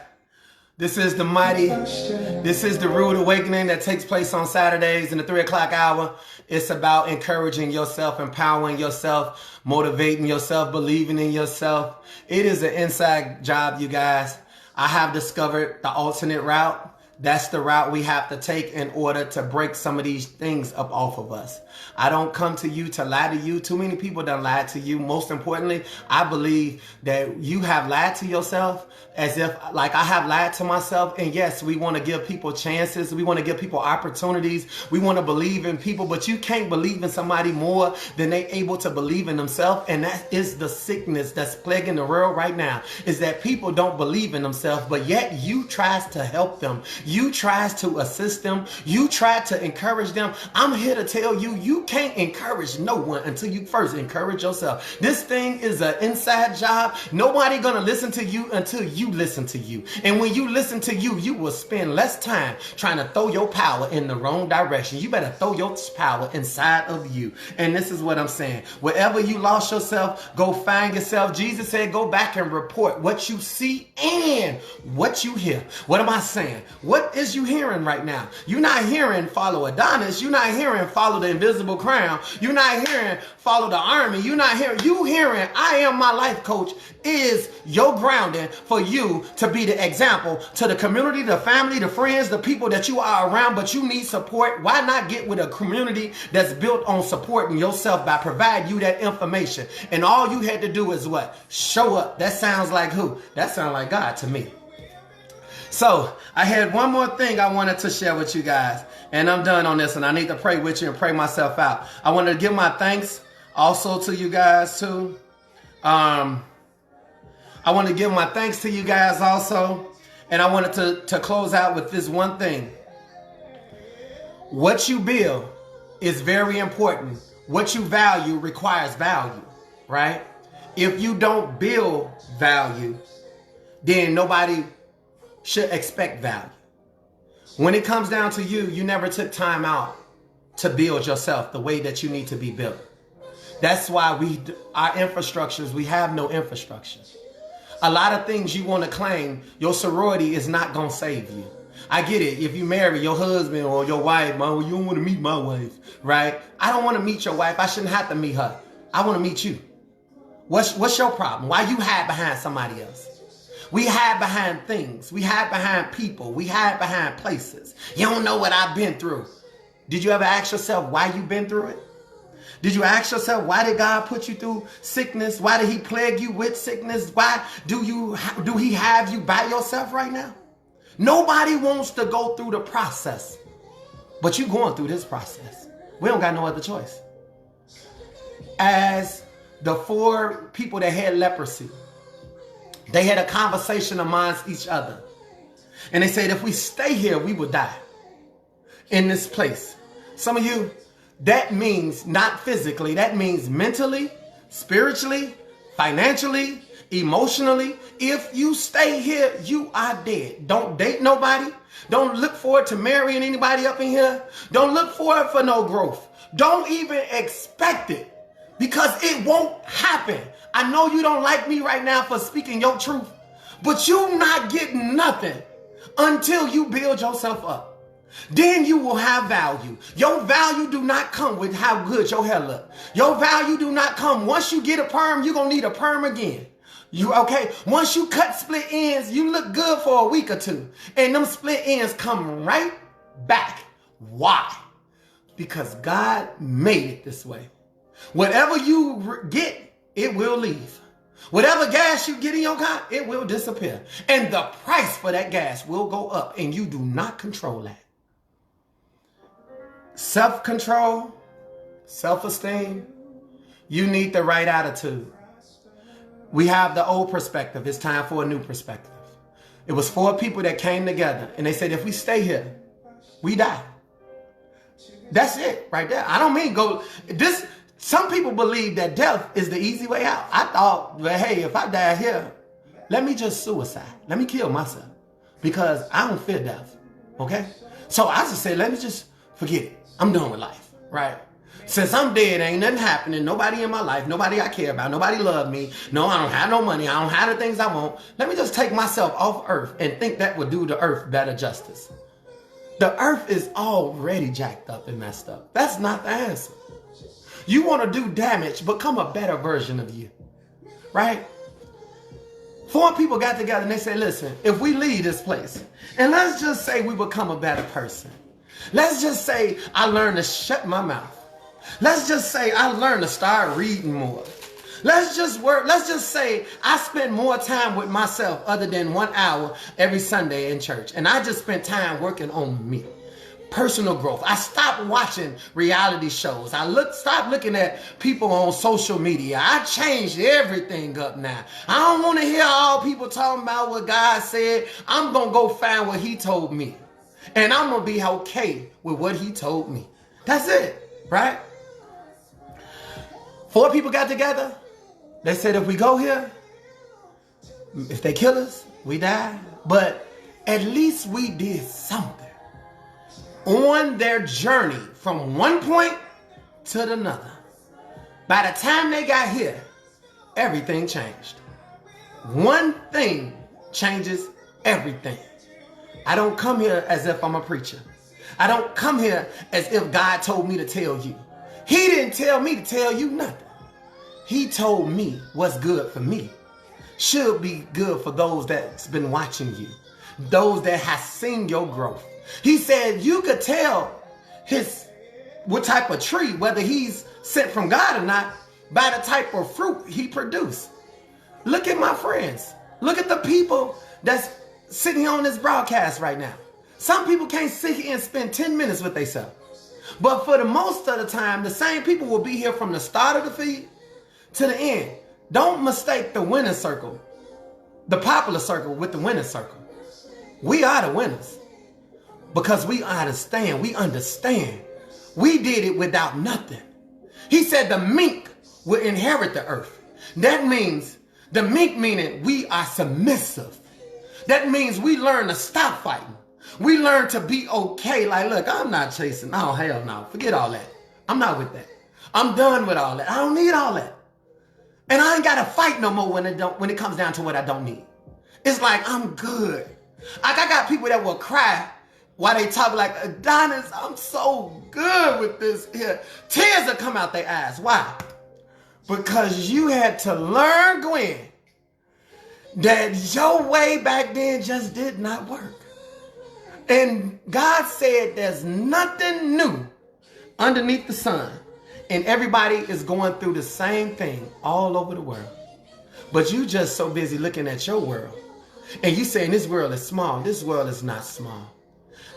This is the mighty, this is the rude awakening that takes place on Saturdays in the 3 o'clock hour. It's about encouraging yourself, empowering yourself, motivating yourself, believing in yourself. It is an inside job, you guys. I have discovered the alternate route. That's the route we have to take in order to break some of these things up off of us. I don't come to you to lie to you. Too many people done lied to you. Most importantly, I believe that you have lied to yourself as if like I have lied to myself. And yes, we want to give people chances. We want to give people opportunities. We want to believe in people, but you can't believe in somebody more than they able to believe in themselves. And that is the sickness that's plaguing the world right now, is that people don't believe in themselves, but yet you tries to help them. You tries to assist them. You try to encourage them. I'm here to tell you, you can't encourage no one until you first encourage yourself. This thing is an inside job. Nobody gonna listen to you until you listen to you. And when you listen to you, you will spend less time trying to throw your power in the wrong direction. You better throw your power inside of you. And this is what I'm saying. Wherever you lost yourself, go find yourself. Jesus said, go back and report what you see and what you hear. What am I saying? What what is you hearing right now? You're not hearing follow Adonis. You're not hearing follow the invisible crown. You're not hearing follow the army. You're not hearing, you hearing I am my life coach is your grounding for you to be the example to the community, the family, the friends, the people that you are around, but you need support. Why not get with a community that's built on supporting yourself by providing you that information? And all you had to do is what? Show up. That sounds like who? That sounds like God to me. So I had one more thing I wanted to share with you guys, and I'm done on this, and I need to pray with you and pray myself out. I want to give my thanks also to you guys too. I want to give my thanks to you guys also, and I wanted to close out with this one thing. What you build is very important. What you value requires value, right? If you don't build value, then nobody should expect value. When it comes down to you, you never took time out to build yourself the way that you need to be built. That's why our infrastructures, we have no infrastructure. A lot of things you want to claim, your sorority is not going to save you. I get it. If you marry your husband or your wife, you don't want to meet my wife, right? I don't want to meet your wife. I shouldn't have to meet her. I want to meet you. What's your problem? Why you hide behind somebody else? We hide behind things. We hide behind people. We hide behind places. You don't know what I've been through. Did you ever ask yourself why you've been through it? Did you ask yourself, why did God put you through sickness? Why did he plague you with sickness? Why do he have you by yourself right now? Nobody wants to go through the process, but you're going through this process. We don't got no other choice. As the 4 people that had leprosy, they had a conversation amongst each other. And they said, if we stay here, we will die in this place. Some of you, that means not physically, that means mentally, spiritually, financially, emotionally. If you stay here, you are dead. Don't date nobody. Don't look forward to marrying anybody up in here. Don't look forward for no growth. Don't even expect it, because it won't happen. I know you don't like me right now for speaking your truth, but you're not getting nothing until you build yourself up. Then you will have value. Your value do not come with how good your hair look. Your value do not come. Once you get a perm, you're going to need a perm again. You okay? Once you cut split ends, you look good for a week or two. And them split ends come right back. Why? Because God made it this way. Whatever you get, it will leave. Whatever gas you get in your car, it will disappear. And the price for that gas will go up, and you do not control that. Self-control, self-esteem, you need the right attitude. We have the old perspective. It's time for a new perspective. It was 4 people that came together, and they said, if we stay here, we die. That's it right there. I don't mean go this. Some people believe that death is the easy way out. I thought, well, hey, if I die here, let me just suicide. Let me kill myself, because I don't fear death. Okay? So I just said, let me just forget it. I'm done with life, right? Since I'm dead, ain't nothing happening. Nobody in my life, nobody I care about, nobody love me. No, I don't have no money. I don't have the things I want. Let me just take myself off earth and think that would do the earth better justice. The earth is already jacked up and messed up. That's not the answer. You want to do damage, become a better version of you, right? 4 people got together and they said, listen, if we leave this place, and let's just say we become a better person. Let's just say I learned to shut my mouth. Let's just say I learned to start reading more. Let's just say I spend more time with myself other than 1 hour every Sunday in church. And I just spent time working on me. Personal growth. I stopped watching reality shows. Stopped looking at people on social media. I changed everything up now. I don't want to hear all people talking about what God said. I'm going to go find what he told me. And I'm going to be okay with what he told me. That's it, right? 4 people got together. They said, if we go here, if they kill us, we die. But at least we did something on their journey from one point to another. By the time they got here, everything changed. One thing changes everything. I don't come here as if I'm a preacher. I don't come here as if God told me to tell you. He didn't tell me to tell you nothing. He told me what's good for me should be good for those that's been watching you, those that have seen your growth. He said you could tell what type of tree, whether he's sent from God or not, by the type of fruit he produced. Look at my friends. Look at the people that's sitting on this broadcast right now. Some people can't sit here and spend 10 minutes with themselves. But for the most of the time, the same people will be here from the start of the feed to the end. Don't mistake the winning circle, the popular circle, with the winning circle. We are the winners because we understand. We did it without nothing. He said the meek will inherit the earth. That means the meek meaning we are submissive. That means we learn to stop fighting. We learn to be okay. Like, look, I'm not chasing. Oh, hell no. Forget all that. I'm not with that. I'm done with all that. I don't need all that. And I ain't got to fight no more when it comes down to what I don't need. It's like, I'm good. Like, I got people that will cry while they talk like, Adonis, I'm so good with this here. Tears will come out their eyes. Why? Because you had to learn, Gwen, that your way back then just did not work. And God said there's nothing new underneath the sun. And everybody is going through the same thing all over the world. But you just so busy looking at your world. And you saying this world is small. This world is not small.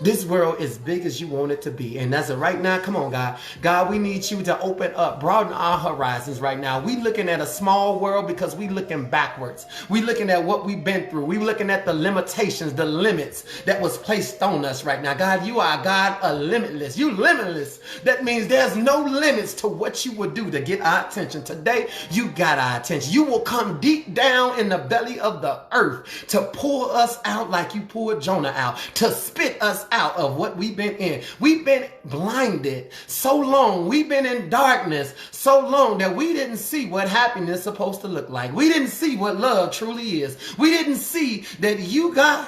This world is big as you want it to be. And as of right now, come on, God. God, we need you to open up, broaden our horizons right now. We looking at a small world because we looking backwards. We looking at what we've been through. We looking at the limitations, the limits that was placed on us right now. God, you are God, limitless. You limitless. That means there's no limits to what you would do to get our attention. Today, you got our attention. You will come deep down in the belly of the earth to pull us out like you pulled Jonah out, to spit us out of what we've been in. We've been blinded so long. We've been in darkness so long that we didn't see what happiness is supposed to look like. We didn't see what love truly is. We didn't see that you are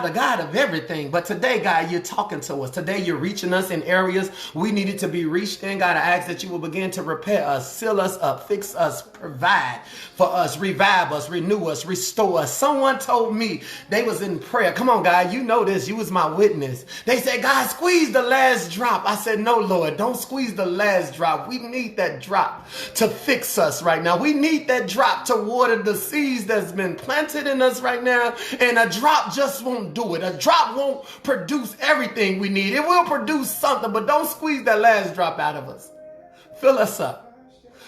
the God of everything. But today, God, you're talking to us. Today, you're reaching us in areas we needed to be reached in. God, I ask that you will begin to repair us, seal us up, fix us, provide for us, revive us, renew us, restore us. Someone told me they was in prayer. Come on, God, you know this. You was my witness. They said, God, squeeze the last drop. I said, no, Lord, don't squeeze the last drop. We need that drop to fix us right now. We need that drop to water the seeds that's been planted in us right now. And a drop just won't do it. A drop won't produce everything we need. It will produce something, but don't squeeze that last drop out of us. Fill us up.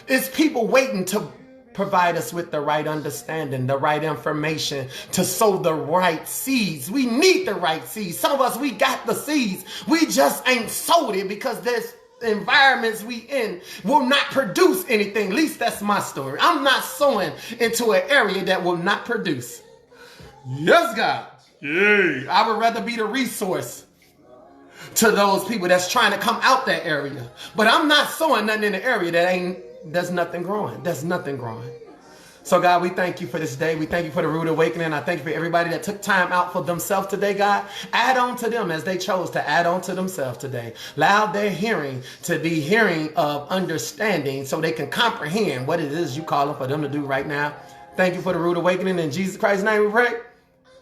It's people waiting to provide us with the right understanding, the right information, to sow the right seeds. We need the right seeds. Some of us, we got the seeds. We just ain't sowed it because there's environments we in will not produce anything. At least that's my story. I'm not sowing into an area that will not produce. Yes, God. Yay. I would rather be the resource to those people that's trying to come out that area. But I'm not sowing nothing in the area there's nothing growing. There's nothing growing. So God, we thank you for this day. We thank you for the rude awakening. I thank you for everybody that took time out for themselves today, God. Add on to them as they chose to add on to themselves today. Allow their hearing to be hearing of understanding so they can comprehend what it is you calling for them to do right now. Thank you for the rude awakening. In Jesus Christ's name we pray.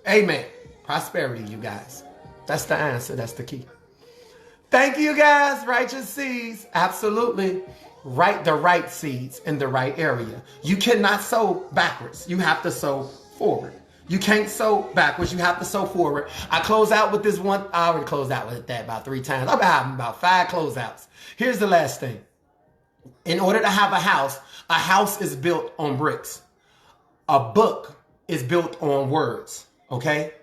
Amen. Prosperity, you guys. That's the answer. That's the key. Thank you, guys. Righteous seeds. Absolutely. The right seeds in the right area. You cannot sow backwards. You have to sow forward. You can't sow backwards. You have to sow forward. I close out with this one. I already closed out with that about 3 times. I've had about 5 closeouts. Here's the last thing. In order to have a house is built on bricks. A book is built on words. Okay?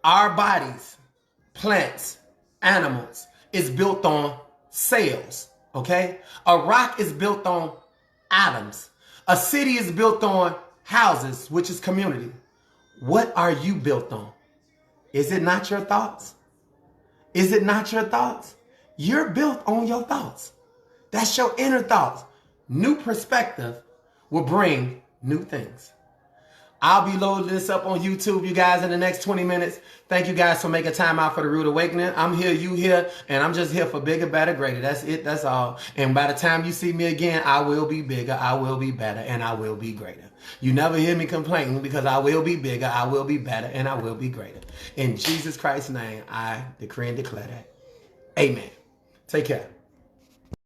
Our bodies, plants, animals is built on cells. Okay? A rock is built on atoms. A city is built on houses, which is community. What are you built on? Is it not your thoughts? Is it not your thoughts? You're built on your thoughts. That's your inner thoughts. New perspective will bring new things. I'll be loading this up on YouTube, you guys, in the next 20 minutes. Thank you guys for making time out for the Rude Awakening. I'm here, you here, and I'm just here for bigger, better, greater. That's it. That's all. And by the time you see me again, I will be bigger, I will be better, and I will be greater. You never hear me complaining because I will be bigger, I will be better, and I will be greater. In Jesus Christ's name, I decree and declare that. Amen. Take care.